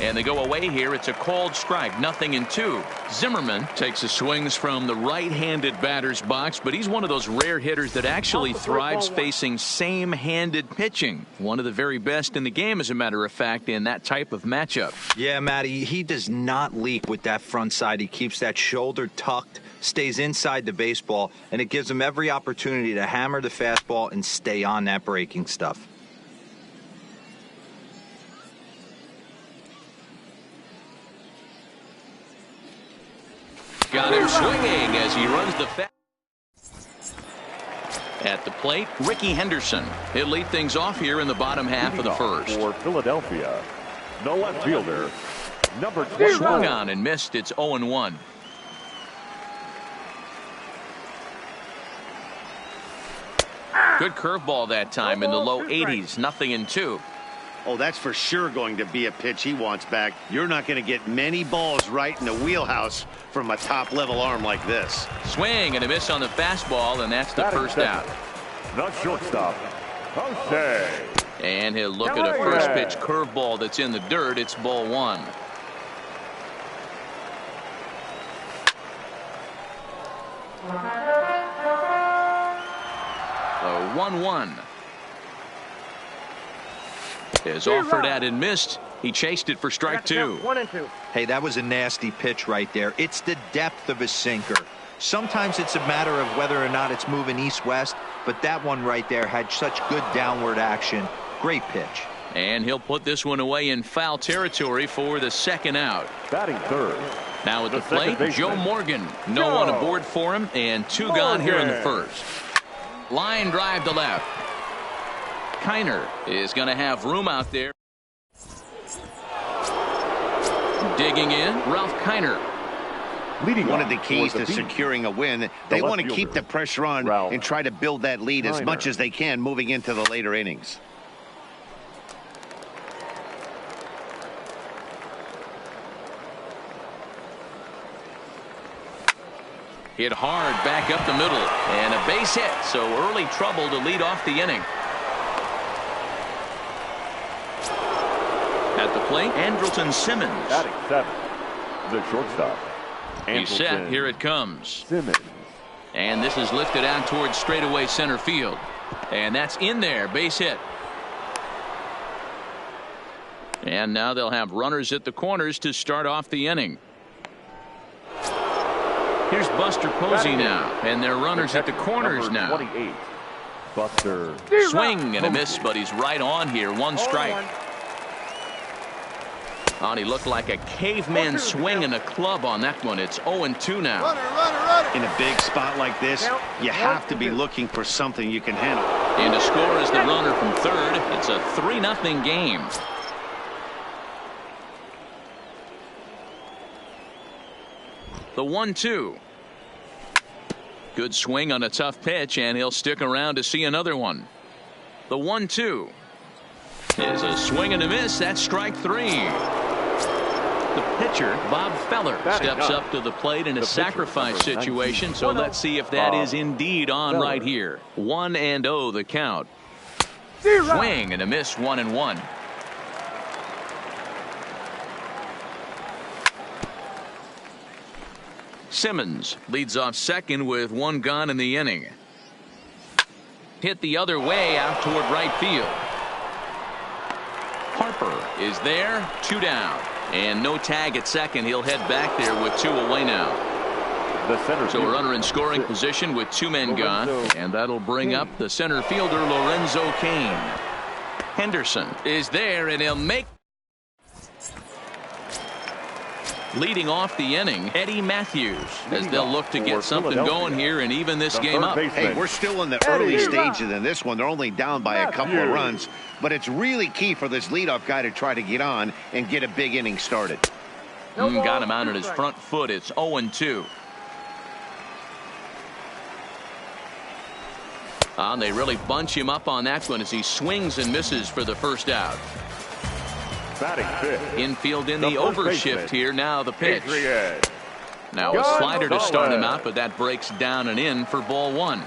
And they go away here. It's a called strike. 0-2. Zimmerman takes his swings from the right-handed batter's box, but he's one of those rare hitters that actually thrives facing same-handed pitching. One of the very best in the game, as a matter of fact, in that type of matchup. Yeah, Matty, he does not leak with that front side. He keeps that shoulder tucked, stays inside the baseball, and it gives him every opportunity to hammer the fastball and stay on that breaking stuff. Got him swinging as he runs the at the plate. Ricky Henderson. He'll lead things off here in the bottom half of the first. For Philadelphia, the left fielder, number 21. Swung on and missed. It's 0-1. Good curveball that time in the low 80s. 0-2. Oh, that's for sure going to be a pitch he wants back. You're not going to get many balls right in the wheelhouse from a top-level arm like this. Swing and a miss on the fastball, and that's the first out. The shortstop, Jose. And he'll look at a first pitch curveball that's in the dirt. It's ball one. The 1-1. Is offered at and missed. He chased it for strike two. 1-2. Hey, that was a nasty pitch right there. It's the depth of his sinker. Sometimes it's a matter of whether or not it's moving east-west, but that one right there had such good downward action. Great pitch. And he'll put this one away in foul territory for the second out. Batting third. Now at the plate, Joe Morgan. No one aboard for him, and two gone here in the first. Line drive to left. Kiner is going to have room out there. Digging in, Ralph Kiner. Leading one of the keys to securing a win. They want to keep the pressure on and try to build that lead as much as they can moving into the later innings. Hit hard back up the middle, and a base hit, so early trouble to lead off the inning. At the plate, Andrelton Simmons. Batting seventh, the shortstop. He's set. Here it comes. Simmons. And this is lifted out towards straightaway center field. And that's in there. Base hit. And now they'll have runners at the corners to start off the inning. Here's Buster Posey now. And they're runners at the corners now. 28. Buster. Swing and a miss, but he's right on here. One strike. Oh, he looked like a caveman swinging a club on that one. It's 0-2 now. In a big spot like this, you have to be looking for something you can handle. And to score is the runner from third. It's a 3-0 game. The 1-2. Good swing on a tough pitch, and he'll stick around to see another one. The 1-2 is a swing and a miss. That's strike three. The pitcher, Bob Feller, steps up to the plate in a sacrifice situation, so let's see if that is indeed on right here. 1-0 the count. Swing and a miss, 1-1. Simmons leads off second with one gone in the inning. hit the other way out toward right field. Harper is there, 2 down. And no tag at second. He'll head back there with 2 away now. So a runner in scoring position with 2 men gone. And that'll bring up the center fielder, Lorenzo Cain. Henderson is there, and he'll make. Leading off the inning, Eddie Matthews, as they'll look to get something going here and even this game up. Hey, we're still in the early stages in this one. They're only down by a couple of runs, but it's really key for this leadoff guy to try to get on and get a big inning started. Got him out on his front foot. It's 0-2. They really bunch him up on that one as he swings and misses for the first out. Infield in the overshift here. Now the pitch. Now a slider to start him out, but that breaks down and in for ball 1.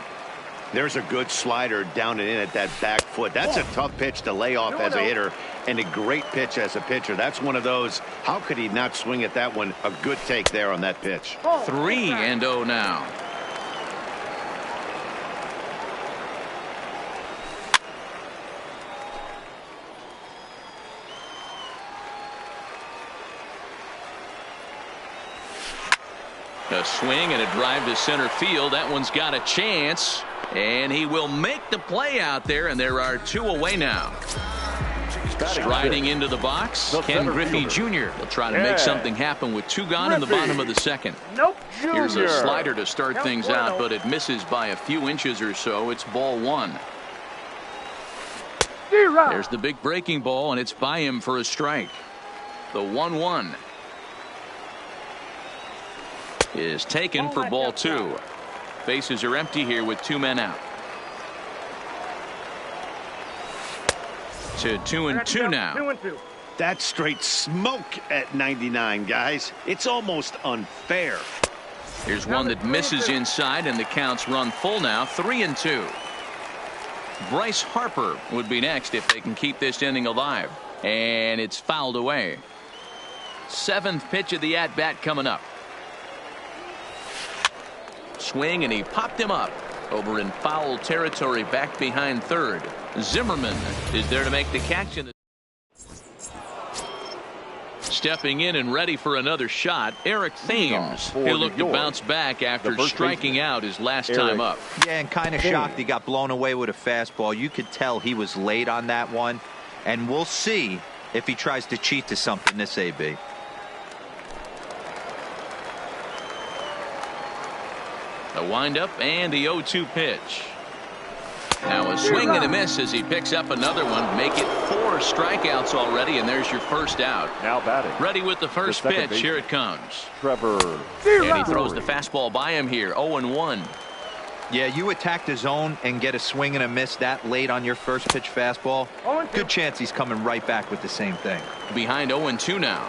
There's a good slider down and in at that back foot. That's a tough pitch to lay off as a hitter, and a great pitch as a pitcher. That's one of those, how could he not swing at that one? A good take there on that pitch. 3-0 now. A swing and a drive to center field. That one's got a chance, and he will make the play out there, and there are 2 away now. Striding into the box, Ken Griffey Jr. He'll try to make something happen with 2 gone in the bottom of the second. Here's a slider to start things out, but it misses by a few inches or so. It's ball 1. There's the big breaking ball, and it's by him for a strike. The 1-1 is taken for ball 2. Bases are empty here with 2 men out. To 2-2 now. That's straight smoke at 99, guys. It's almost unfair. Here's one that misses inside, and the counts run full now. 3-2. Bryce Harper would be next if they can keep this inning alive, and it's fouled away. 7th pitch of the at-bat coming up. Swing, and he popped him up over in foul territory back behind third. Zimmerman is there to make the catch. Stepping in and ready for another shot, Eric Thames. He'll look to bounce back after striking out his last time up. Yeah, and kind of shocked he got blown away with a fastball. You could tell he was late on that one, and we'll see if he tries to cheat to something this AB. The windup and the 0-2 pitch. Now a swing and a miss as he picks up another one. Make it 4 strikeouts already, and there's your first out. Now batting. Ready with the first pitch. Here it comes. Trevor. And he throws the fastball by him here. 0-1. Yeah, you attack the zone and get a swing and a miss that late on your first pitch fastball. Good chance he's coming right back with the same thing. Behind 0-2 now.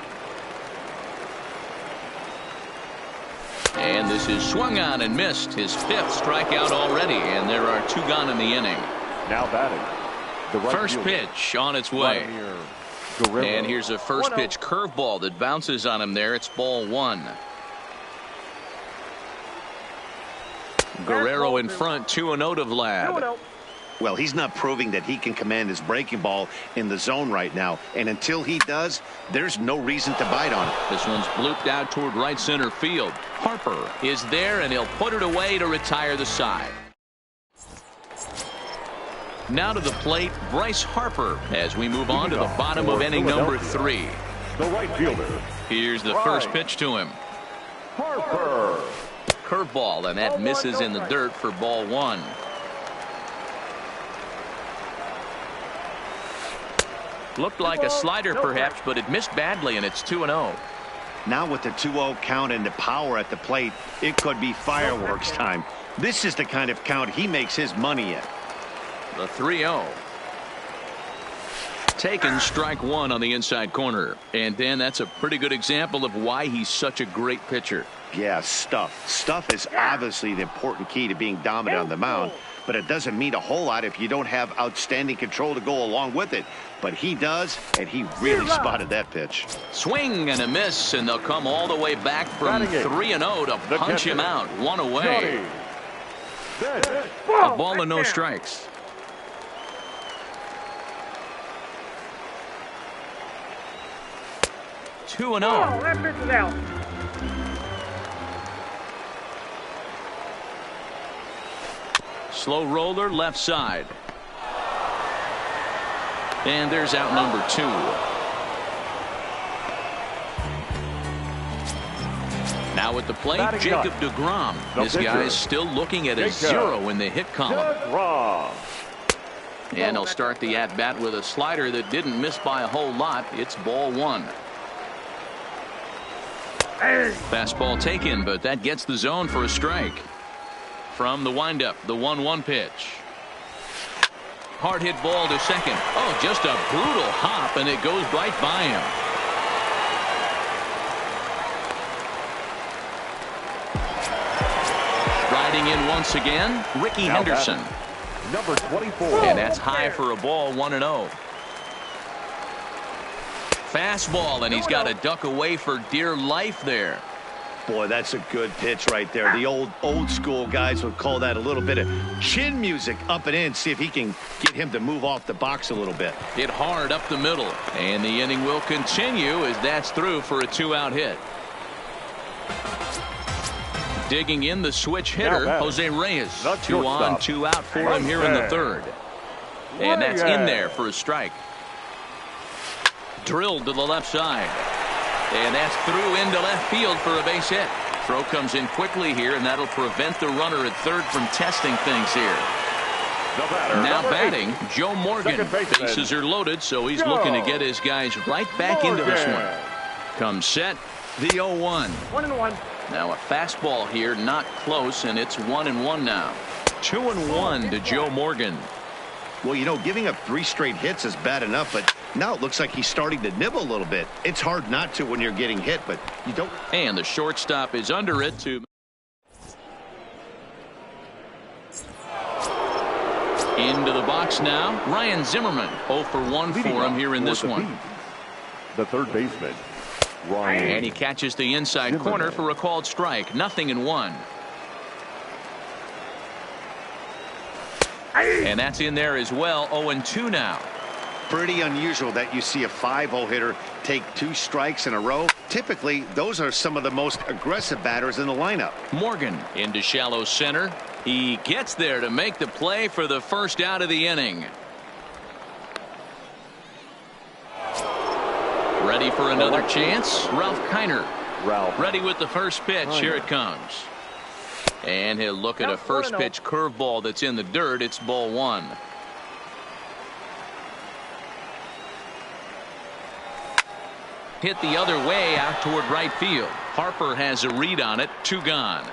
And this is swung on and missed. His 5th strikeout already, and there are 2 gone in the inning. Now batting. The right first pitch on its way. And here's a first pitch curveball that bounces on him there. It's ball 1. Guerrero in front, 2-0 to Vlad. Well, he's not proving that he can command his breaking ball in the zone right now. And until he does, there's no reason to bite on it. This one's blooped out toward right center field. Harper is there, and he'll put it away to retire the side. Now to the plate, Bryce Harper, as we move on to the bottom of inning number 3. The right fielder. Here's the first pitch to him. Harper. Curveball, and that misses in the dirt for ball 1. Looked like a slider perhaps, but it missed badly, and it's 2-0. Now with the 2-0 count and the power at the plate, it could be fireworks time. This is the kind of count he makes his money in. The 3-0. Taken strike 1 on the inside corner. And Dan, that's a pretty good example of why he's such a great pitcher. Yeah, stuff. Stuff is obviously the important key to being dominant on the mound, but it doesn't mean a whole lot if you don't have outstanding control to go along with it. But he does, and he really spotted that pitch. Swing and a miss, and they'll come all the way back from 3-0 to punch him out. 1 away. A ball and no strikes. 2-0. That pitch is out. Slow roller left side. And there's out number 2. Now at the plate, Jacob deGrom. This guy is still looking at a 0 in the hit column. And he'll start the at-bat with a slider that didn't miss by a whole lot. It's ball 1. Fastball taken, but that gets the zone for a strike. From the windup, the 1-1 pitch. Hard hit ball to second. Oh, just a brutal hop, and it goes right by him. Riding in once again, Ricky Henderson. Number 24. And that's high for a ball, 1-0. Fastball, and he's got to duck away for dear life there. Boy, that's a good pitch right there. The old school guys would call that a little bit of chin music up and in. See if he can get him to move off the box a little bit. Hit hard up the middle. And the inning will continue as that's through for a 2-out hit. Digging in the switch hitter, Jose Reyes. 2 on, 2 out for him here in the 3rd. And that's in there for a strike. Drilled to the left side. And that's through into left field for a base hit. Throw comes in quickly here, and that'll prevent the runner at 3rd from testing things here. Now batting, Joe Morgan. Bases are loaded, so he's looking to get his guys right back into this one. Comes set, the 0-1. 1-1. Now a fastball here, not close, and it's 1-1 now. 2-1 to Joe Morgan. Well, you know, giving up 3 straight hits is bad enough, but now it looks like he's starting to nibble a little bit. It's hard not to when you're getting hit, but you don't. And the shortstop is under it to. Into the box now, Ryan Zimmerman. 0 for 1 for him here in this one. The 3rd baseman, Ryan. And he catches the inside corner for a called strike. 0-1. And that's in there as well. 0-2 now. Pretty unusual that you see a 5-0 hitter take 2 strikes in a row. Typically, those are some of the most aggressive batters in the lineup. Morgan into shallow center. He gets there to make the play for the first out of the inning. Ready for another chance. Ralph Kiner. Ready with the first pitch. Here it comes. And he'll look at a first pitch curveball that's in the dirt. It's ball 1. Hit the other way out toward right field. Harper has a read on it. 2 gone.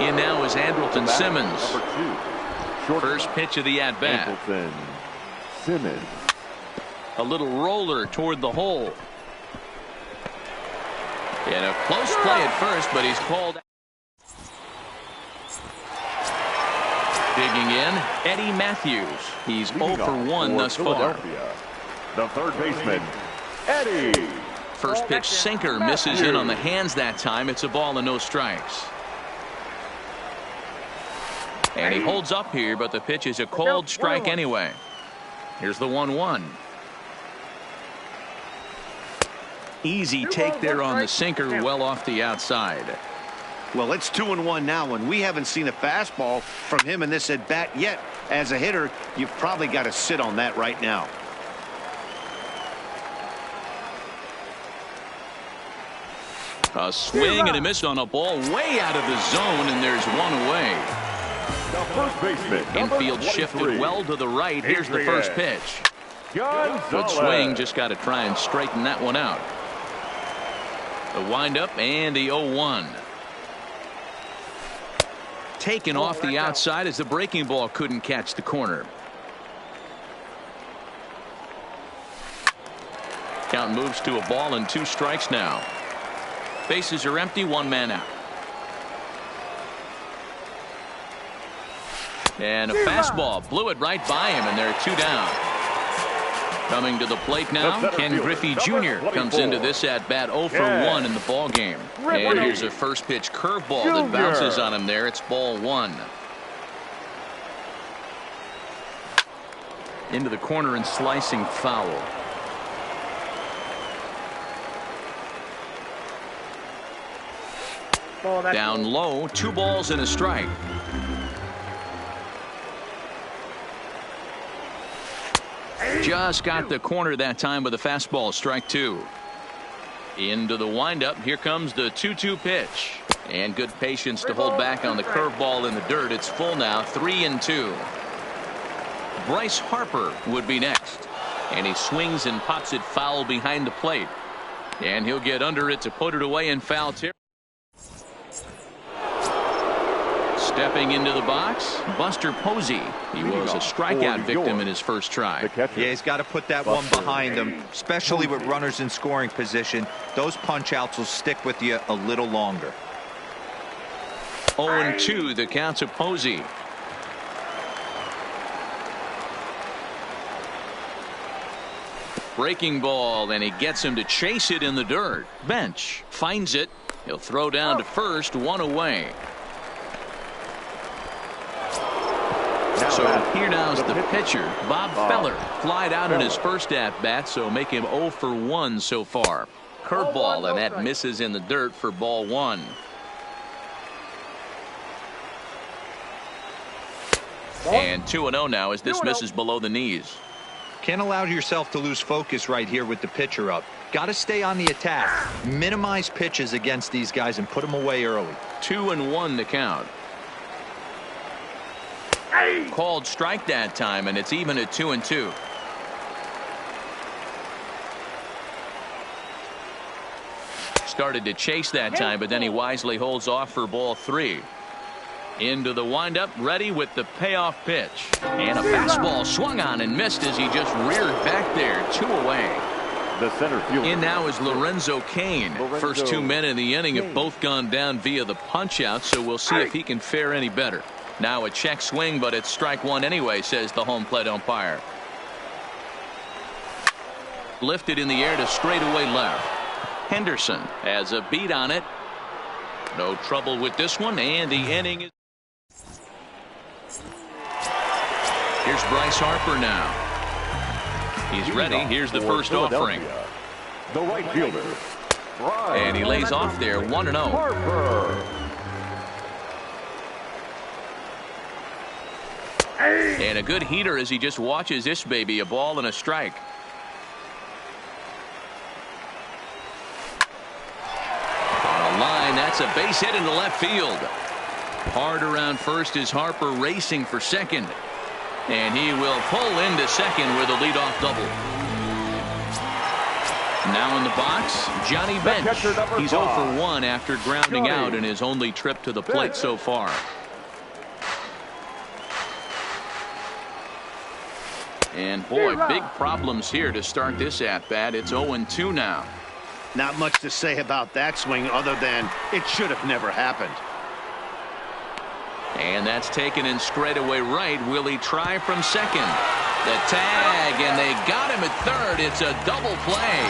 In now is Andrelton Simmons. First pitch of the at-bat. Andrelton Simmons. A little roller toward the hole. And a close play at first, but he's called. Digging in, Eddie Matthews. He's 0 for 1 thus far. The 3rd baseman, Eddie. First pitch sinker misses in on the hands that time. It's a ball and no strikes. And he holds up here, but the pitch is a called strike anyway. Here's the 1-1. Easy take there on the sinker, well off the outside. Well, it's 2-1 now, and we haven't seen a fastball from him in this at bat yet. As a hitter, you've probably got to sit on that right now. A swing and a miss on a ball way out of the zone, and there's one away. The first baseman, Infield shifted well to the right. Here's the first pitch. Good swing, just got to try and straighten that one out. The windup and the 0-1. Taken off the outside as the breaking ball couldn't catch the corner. Count moves to a ball and 2 strikes now. Bases are empty, 1 man out. And a fastball blew it right by him, and there are 2 down. Coming to the plate now, Ken Griffey Jr. comes into this at bat 0 for 1 in the ball game. And here's a first pitch curveball that bounces on him there. It's ball 1. Into the corner and slicing foul. Down low, 2 balls and a strike. Just got the corner that time with a fastball, strike 2. Into the windup. Here comes the 2-2 pitch. And good patience to hold back on the curveball in the dirt. It's full now, 3-2. Bryce Harper would be next. And he swings and pops it foul behind the plate. And he'll get under it to put it away in foul territory. Stepping into the box, Buster Posey. He was a strikeout victim in his first try. Yeah, he's got to put that one behind him, especially with runners in scoring position. Those punch outs will stick with you a little longer. 0-2 the count to Posey. Breaking ball, and he gets him to chase it in the dirt. Bench finds it. He'll throw down to first, 1 away. So here now is the pitcher, Bob Feller. Flied out in his first at-bat, so make him 0 for 1 so far. Curveball, and that misses in the dirt for ball 1. And 2-0 now as this misses below the knees. Can't allow yourself to lose focus right here with the pitcher up. Got to stay on the attack. Minimize pitches against these guys and put them away early. 2-1 to count. Called strike that time, and it's even at 2-2. Started to chase that time, but then he wisely holds off for ball 3. Into the windup, ready with the payoff pitch. And a fastball swung on and missed as he just reared back there. 2 away. The center fielder. In now is Lorenzo Cain. First 2 men in the inning have both gone down via the punch out, so we'll see if he can fare any better. Now a check swing, but it's strike 1 anyway, says the home plate umpire. Lifted in the air to straightaway left. Henderson has a beat on it. No trouble with this one, and the inning is. Here's Bryce Harper now. He's ready. Here's the first offering. The right fielder. And he lays off there, 1-0. Harper. And a good heater as he just watches this baby, a ball and a strike. On a line, that's a base hit into left field. Hard around first is Harper racing for second. And he will pull into second with a leadoff double. Now in the box, Johnny Bench. He's 0 for 1 after grounding out in his only trip to the plate so far. And boy, big problems here to start this at-bat. It's 0-2 now. Not much to say about that swing other than it should have never happened. And that's taken in straightaway right. Will he try from second? The tag, and they got him at third. It's a double play.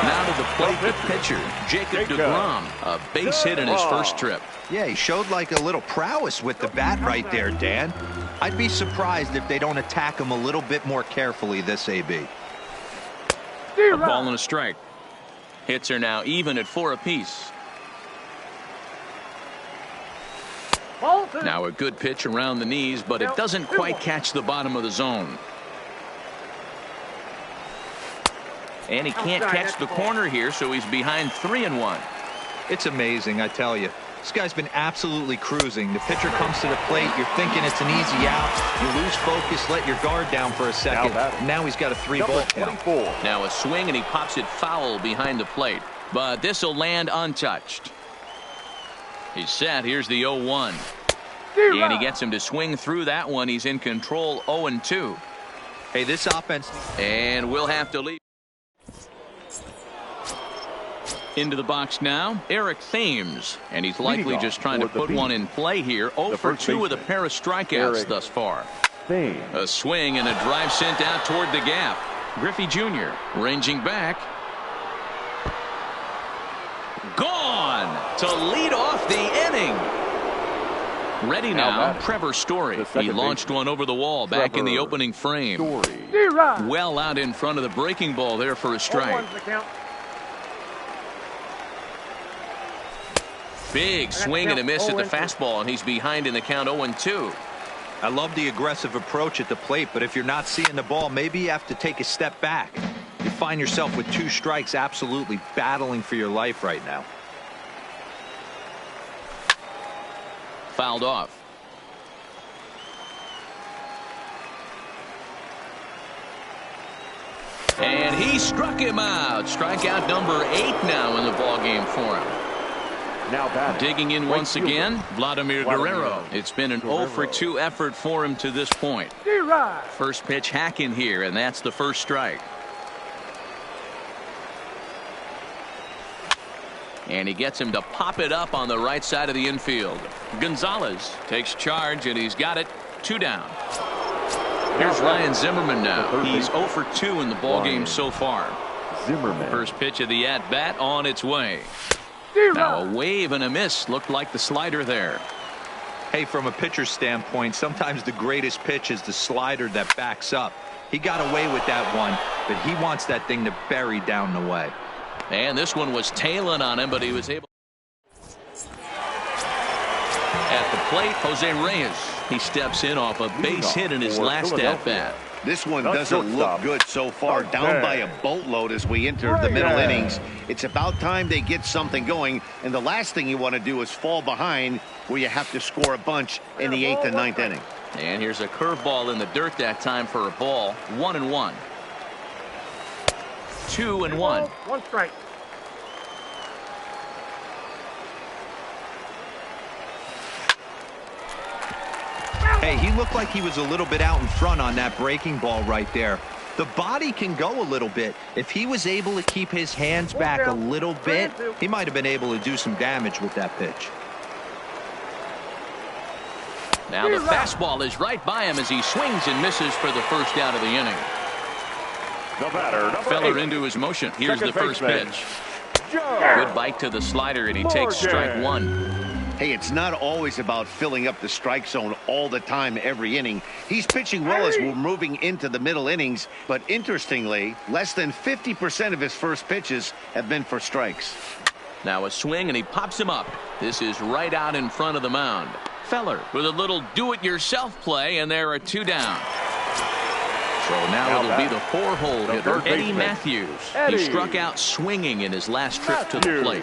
Now to the plate, the pitcher, Jacob deGrom. A base hit in his first trip. Yeah, he showed like a little prowess with the bat right there, Dan. I'd be surprised if they don't attack him a little bit more carefully this AB. A ball and a strike. Hits are now even at 4 apiece. Now a good pitch around the knees, but it doesn't quite catch the bottom of the zone. And he can't catch the corner here, so he's behind 3-1. It's amazing, I tell you. This guy's been absolutely cruising. The pitcher comes to the plate. You're thinking it's an easy out. You lose focus, let your guard down for a second. Now he's got a 3-ball count. Now a swing, and he pops it foul behind the plate. But this will land untouched. He's set. Here's the 0-1. And he gets him to swing through that one. He's in control, 0-2. Hey, this offense. And we'll have to leave. Into the box now, Eric Thames, and he's likely just trying to put one in play here. 0 for 2 with a pair of strikeouts thus far. A swing and a drive sent out toward the gap. Griffey Jr. ranging back. Gone to lead off the inning. Ready now, Trevor Story. He launched one over the wall back in the opening frame. Well out in front of the breaking ball there for a strike. Big swing and a miss at the fastball, and he's behind in the count 0-2. I love the aggressive approach at the plate, but if you're not seeing the ball, maybe you have to take a step back. You find yourself with 2 strikes, absolutely battling for your life right now. Fouled off. And he struck him out. Strikeout number 8 now in the ballgame for him. Now digging in once again, Vladimir Guerrero. It's been an 0-for-2 effort for him to this point. First pitch hacking here, and that's the first strike. And he gets him to pop it up on the right side of the infield. Gonzalez takes charge, and he's got it. 2 down. Here's Ryan Zimmerman now. He's 0-for-2 in the ballgame so far. Zimmerman. First pitch of the at-bat on its way. Now a wave and a miss. Looked like the slider there. Hey, from a pitcher's standpoint, sometimes the greatest pitch is the slider that backs up. He got away with that one, but he wants that thing to bury down the way. And this one was tailing on him, but he was able. At the plate, Jose Reyes. He steps in off a base hit in his last at-bat. This one doesn't look good so far. Down by a boatload as we enter the middle innings. It's about time they get something going. And the last thing you want to do is fall behind where you have to score a bunch in the 8th and 9th inning. And here's a curveball in the dirt that time for a ball. 1-1. 2-1. 1 strike. Hey, he looked like he was a little bit out in front on that breaking ball right there. The body can go a little bit. If he was able to keep his hands back a little bit, he might have been able to do some damage with that pitch. Now the fastball is right by him as he swings and misses for the first out of the inning. The batter, Feller into his motion. Here's the first pitch. Good bite to the slider, and he takes strike 1. Hey, it's not always about filling up the strike zone all the time every inning. He's pitching well as we're moving into the middle innings, but interestingly, less than 50% of his first pitches have been for strikes. Now a swing, and he pops him up. This is right out in front of the mound. Feller with a little do-it-yourself play, and there are 2 down. So now it'll be the 4-hole hitter, Eddie Matthews. He struck out swinging in his last trip to the plate.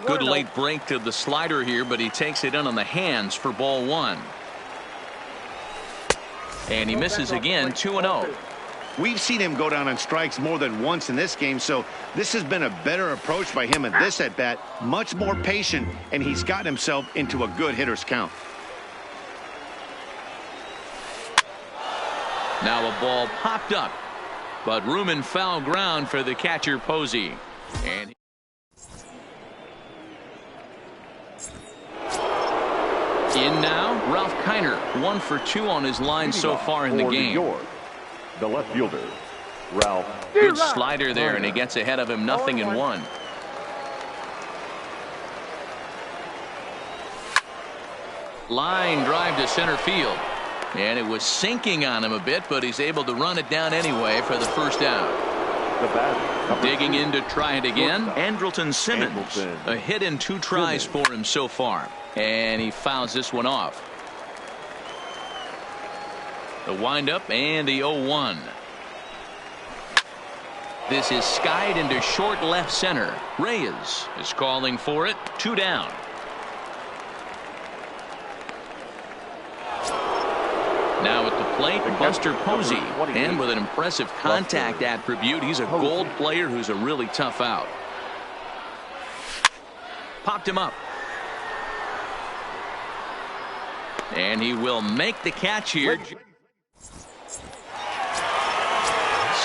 Good late break to the slider here, but he takes it in on the hands for ball 1. And he misses again. 2-0. We've seen him go down on strikes more than once in this game, so this has been a better approach by him at this at-bat. Much more patient, and he's gotten himself into a good hitter's count. Now a ball popped up, but room and foul ground for the catcher Posey. And in now, Ralph Kiner, 1-for-2 on his line so far in the game. The left fielder, Ralph. Good slider there, and he gets ahead of him. 0-1. Line drive to center field. And it was sinking on him a bit, but he's able to run it down anyway for the first out. The batter, digging in to try it again, Andrelton Simmons. A hit in 2 tries for him so far. And he fouls this one off. The windup and the 0-1. This is skied into short left center. Reyes is calling for it. 2 down. Now at the plate, Buster Posey. And with an impressive contact attribute, he's a gold player who's a really tough out. Popped him up. And he will make the catch here.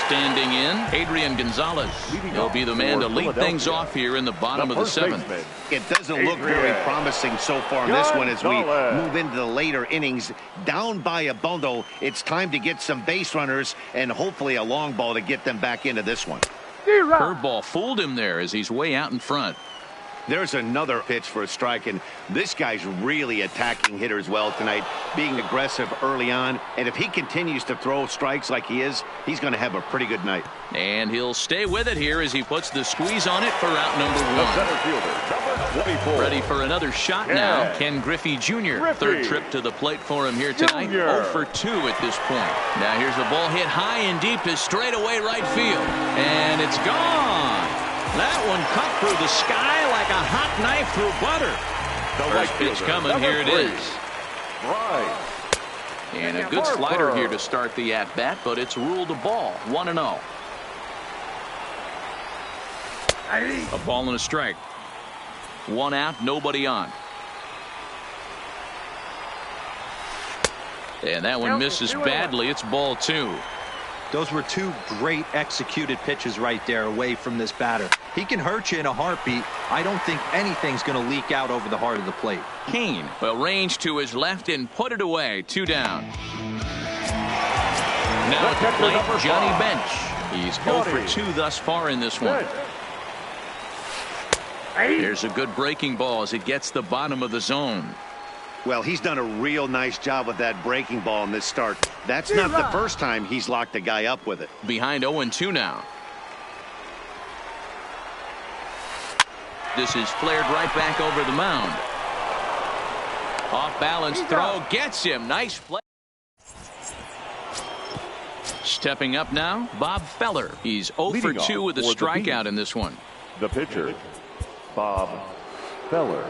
Standing in, Adrian Gonzalez. He'll be the man to lead things off here in the bottom of the 7th. It doesn't look very promising so far in this one as we move into the later innings. Down by a bundle, it's time to get some base runners and hopefully a long ball to get them back into this one. Curveball fooled him there as he's way out in front. There's another pitch for a strike, and this guy's really attacking hitters well tonight, being aggressive early on. And if he continues to throw strikes like he is, he's going to have a pretty good night. And he'll stay with it here as he puts the squeeze on it for out number The one. center fielder, number 24. Ready for another shot now. Ken Griffey Jr. Third trip to the plate for him here tonight. 0 for 2 at this point. Now here's the ball hit high and deep to straightaway right field. And it's gone. That one cut through the sky like a hot knife through butter. First pitch coming. Here it is. Right. And a good slider here to start the at-bat, but it's ruled a ball. 1-0. A ball and a strike. 1 out, nobody on. And that one misses badly. It's ball 2. Those were 2 great executed pitches right there away from this batter. He can hurt you in a heartbeat. I don't think anything's going to leak out over the heart of the plate. Kane will range to his left and put it away. 2 down. Now at the plate, Johnny Bench. He's 0 for 2 thus far in this one. Here's a good breaking ball as it gets the bottom of the zone. Well, he's done a real nice job with that breaking ball in this start. That's not the first time he's locked a guy up with it. Behind 0-2 now. This is flared right back over the mound. Off balance throw gets him. Nice play. Stepping up now, Bob Feller. He's 0 for 2 with a strikeout in this one. The pitcher, Bob Feller.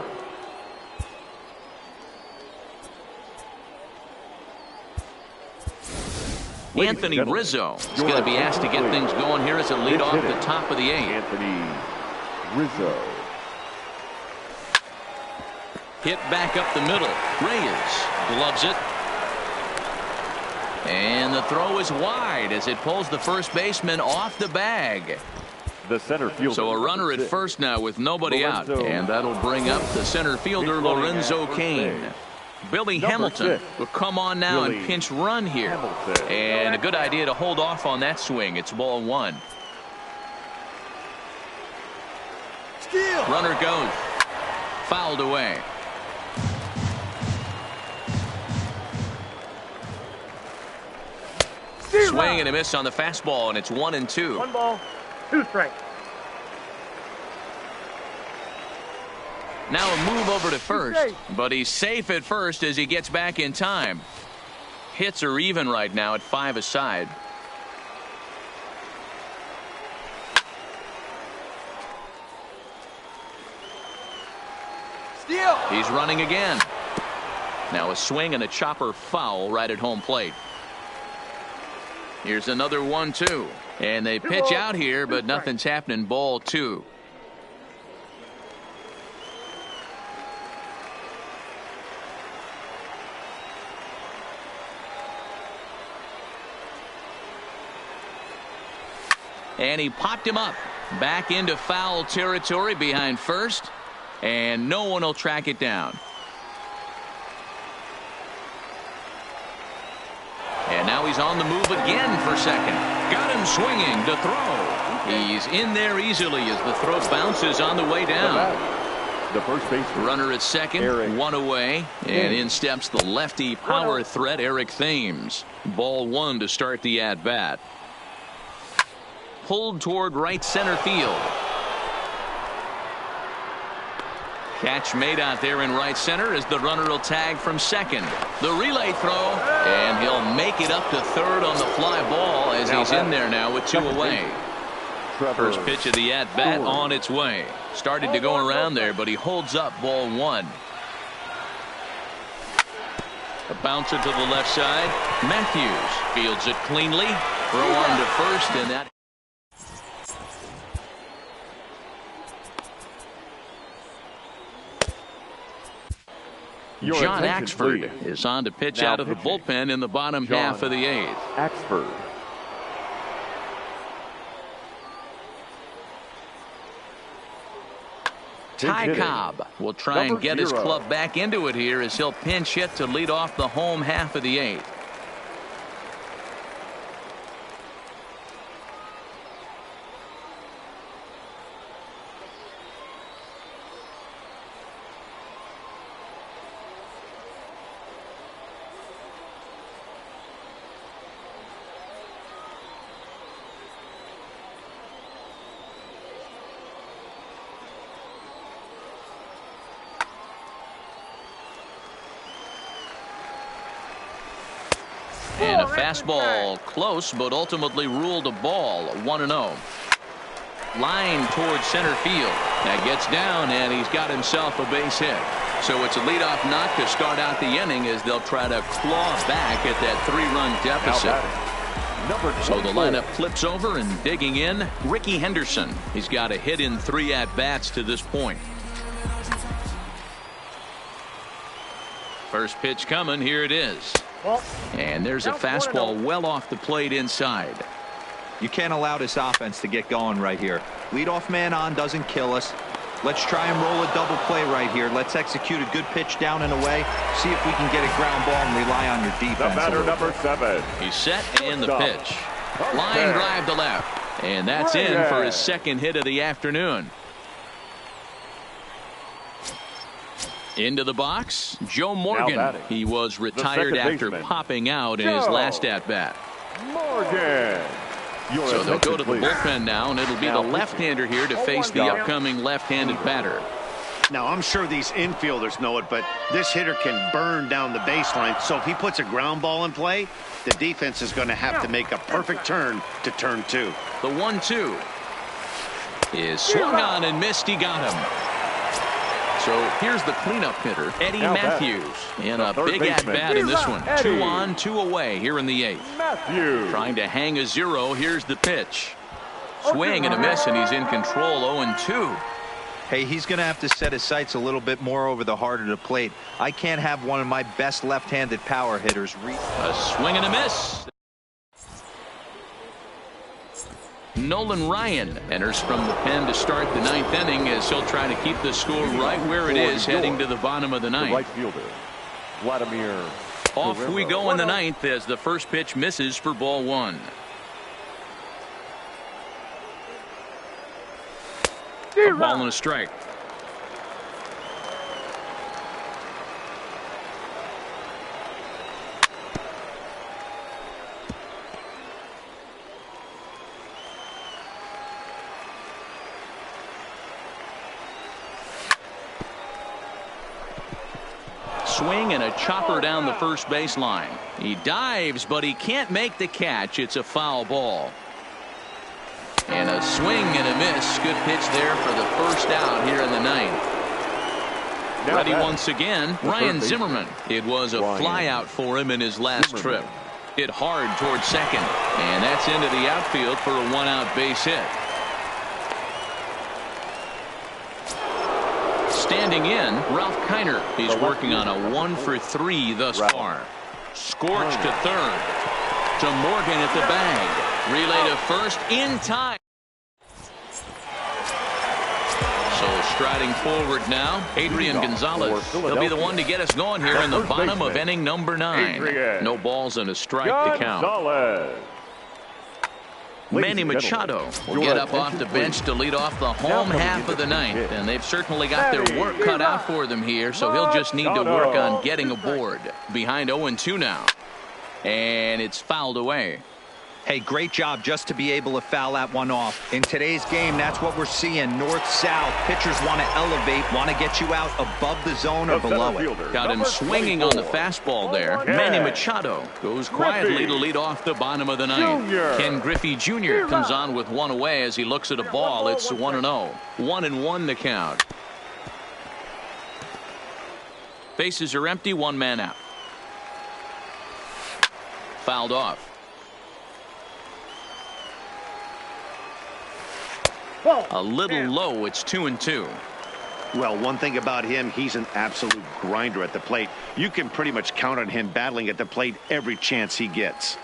Anthony Rizzo is going to be asked to get things going here as a lead off the top of the 8th. Anthony Rizzo. Hit back up the middle. Reyes gloves it. And the throw is wide as it pulls the first baseman off the bag. The center fielder. So a runner at first now with nobody out. And that'll bring up the center fielder, Lorenzo Cain. Billy Hamilton will come on now and pinch run here. And a good idea to hold off on that swing. It's ball 1. Runner goes. Fouled away. Swing and a miss on the fastball, and it's 1-2. 1 ball, 2 strikes. Now a move over to first, but he's safe at first as he gets back in time. Hits are even right now at 5 aside. Steal. He's running again. Now a swing and a chopper foul right at home plate. Here's another 1-2. And they pitch out here, but nothing's happening. Ball 2. And he popped him up back into foul territory behind first, and no one will track it down. And now he's on the move again for second. Got him swinging to throw. He's in there easily as the throw bounces on the way down. The first baseman. Runner at second, 1 away, and in steps the lefty power threat, Eric Thames. Ball 1 to start the at-bat. Pulled toward right center field. Catch made out there in right center as the runner will tag from second. The relay throw, and he'll make it up to third on the fly ball as he's in there now with 2 away. First pitch of the at-bat on its way. Started to go around there, but he holds up ball 1. A bouncer to the left side. Matthews fields it cleanly. Throw on to first, and that. John Axford is on to pitch out of the bullpen in the bottom half of the 8th. Axford. Ty Cobb will try and get his club back into it here as he'll pinch hit to lead off the home half of the 8th. And a fastball close, but ultimately ruled a ball. 1-0. Line towards center field. That gets down, and he's got himself a base hit. So it's a leadoff knock to start out the inning as they'll try to claw back at that 3-run deficit. So the lineup flips over, and digging in, Ricky Henderson. He's got a hit in 3 at-bats to this point. First pitch coming. Here it is. And there's a fastball well off the plate inside. You can't allow this offense to get going right here. Leadoff man on doesn't kill us. Let's try and roll a double play right here. Let's execute a good pitch down and away. See if we can get a ground ball and rely on your defense. The batter, number 7. He's set, and the pitch. Line drive to left. And that's in for his second hit of the afternoon. Into the box, Joe Morgan. He was retired after popping out in his last at-bat. Morgan. So they'll go to the bullpen now, and it'll be the left-hander here to face the upcoming left-handed batter. Now, I'm sure these infielders know it, but this hitter can burn down the baseline. So if he puts a ground ball in play, the defense is going to have to make a perfect turn to turn 2. The 1-2 is swung on and missed. He got him. So here's the cleanup hitter, Eddie Matthews, in a big at-bat in this one. 2 on, 2 away here in the 8th. Matthews trying to hang a 0. Here's the pitch. Swing and a miss, and he's in control. 0-2. Hey, he's going to have to set his sights a little bit more over the heart of the plate. I can't have one of my best left-handed power hitters. A swing and a miss. Nolan Ryan enters from the pen to start the 9th inning as he'll try to keep the score right where it is heading to the bottom of the 9th. Right fielder, Vladimir. Off we go in the 9th as the first pitch misses for ball 1. A ball and a strike. Swing and a chopper down the first baseline. He dives, but he can't make the catch. It's a foul ball. And a swing and a miss. Good pitch there for the first out here in the 9th. Ready once again, Ryan Zimmerman. It was a fly out for him in his last trip. Hit hard towards second, and that's into the outfield for a 1-out base hit. Standing in, Ralph Kiner. He's working on a 1-for-3 thus far. Scorched to third. To Morgan at the bag. Relay to first in time. So striding forward now, Adrian Gonzalez. He'll be the one to get us going here in the bottom of inning number 9. No balls and a strike to count. Manny Machado will get up off the bench to lead off the home half of the 9th, and they've certainly got their work cut out for them here, so he'll just need to work on getting aboard. Behind 0-2 now, and it's fouled away. Hey, great job just to be able to foul that one off. In today's game, that's what we're seeing. North-south. Pitchers want to elevate, want to get you out above the zone or below it. Got him swinging on the fastball there. Manny Machado goes quietly to lead off the bottom of the 9th. Ken Griffey Jr. comes on with 1 away as he looks at a ball. It's 1-0. 1-1 the count. Bases are empty. 1 man out. Fouled off. A little low. It's 2-2. Well, one thing about him, he's an absolute grinder at the plate. You can pretty much count on him battling at the plate every chance he gets.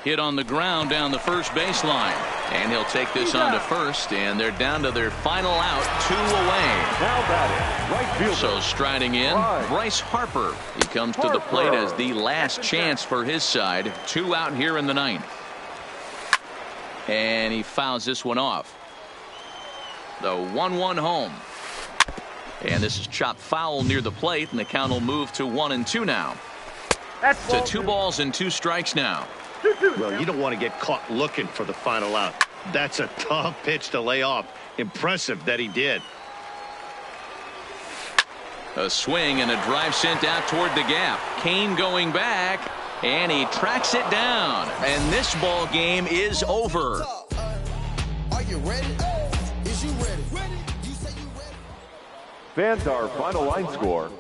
Hit on the ground down the first baseline, and he'll take this on to first, and they're down to their final out, 2 away. Now batting, right fielder. So striding in, Bryce Harper. He comes to the plate as the last chance for his side. 2 out here in the 9th. And he fouls this one off. The 1-1 home. And this is chopped foul near the plate, and the count will move to 1-2 now. To 2 balls and 2 strikes now. Well, you don't want to get caught looking for the final out. That's a tough pitch to lay off. Impressive that he did. A swing and a drive sent out toward the gap. Kane going back. And he tracks it down. And this ball game is over. Are you ready? Is you ready? You say you ready? Fans, our final line score,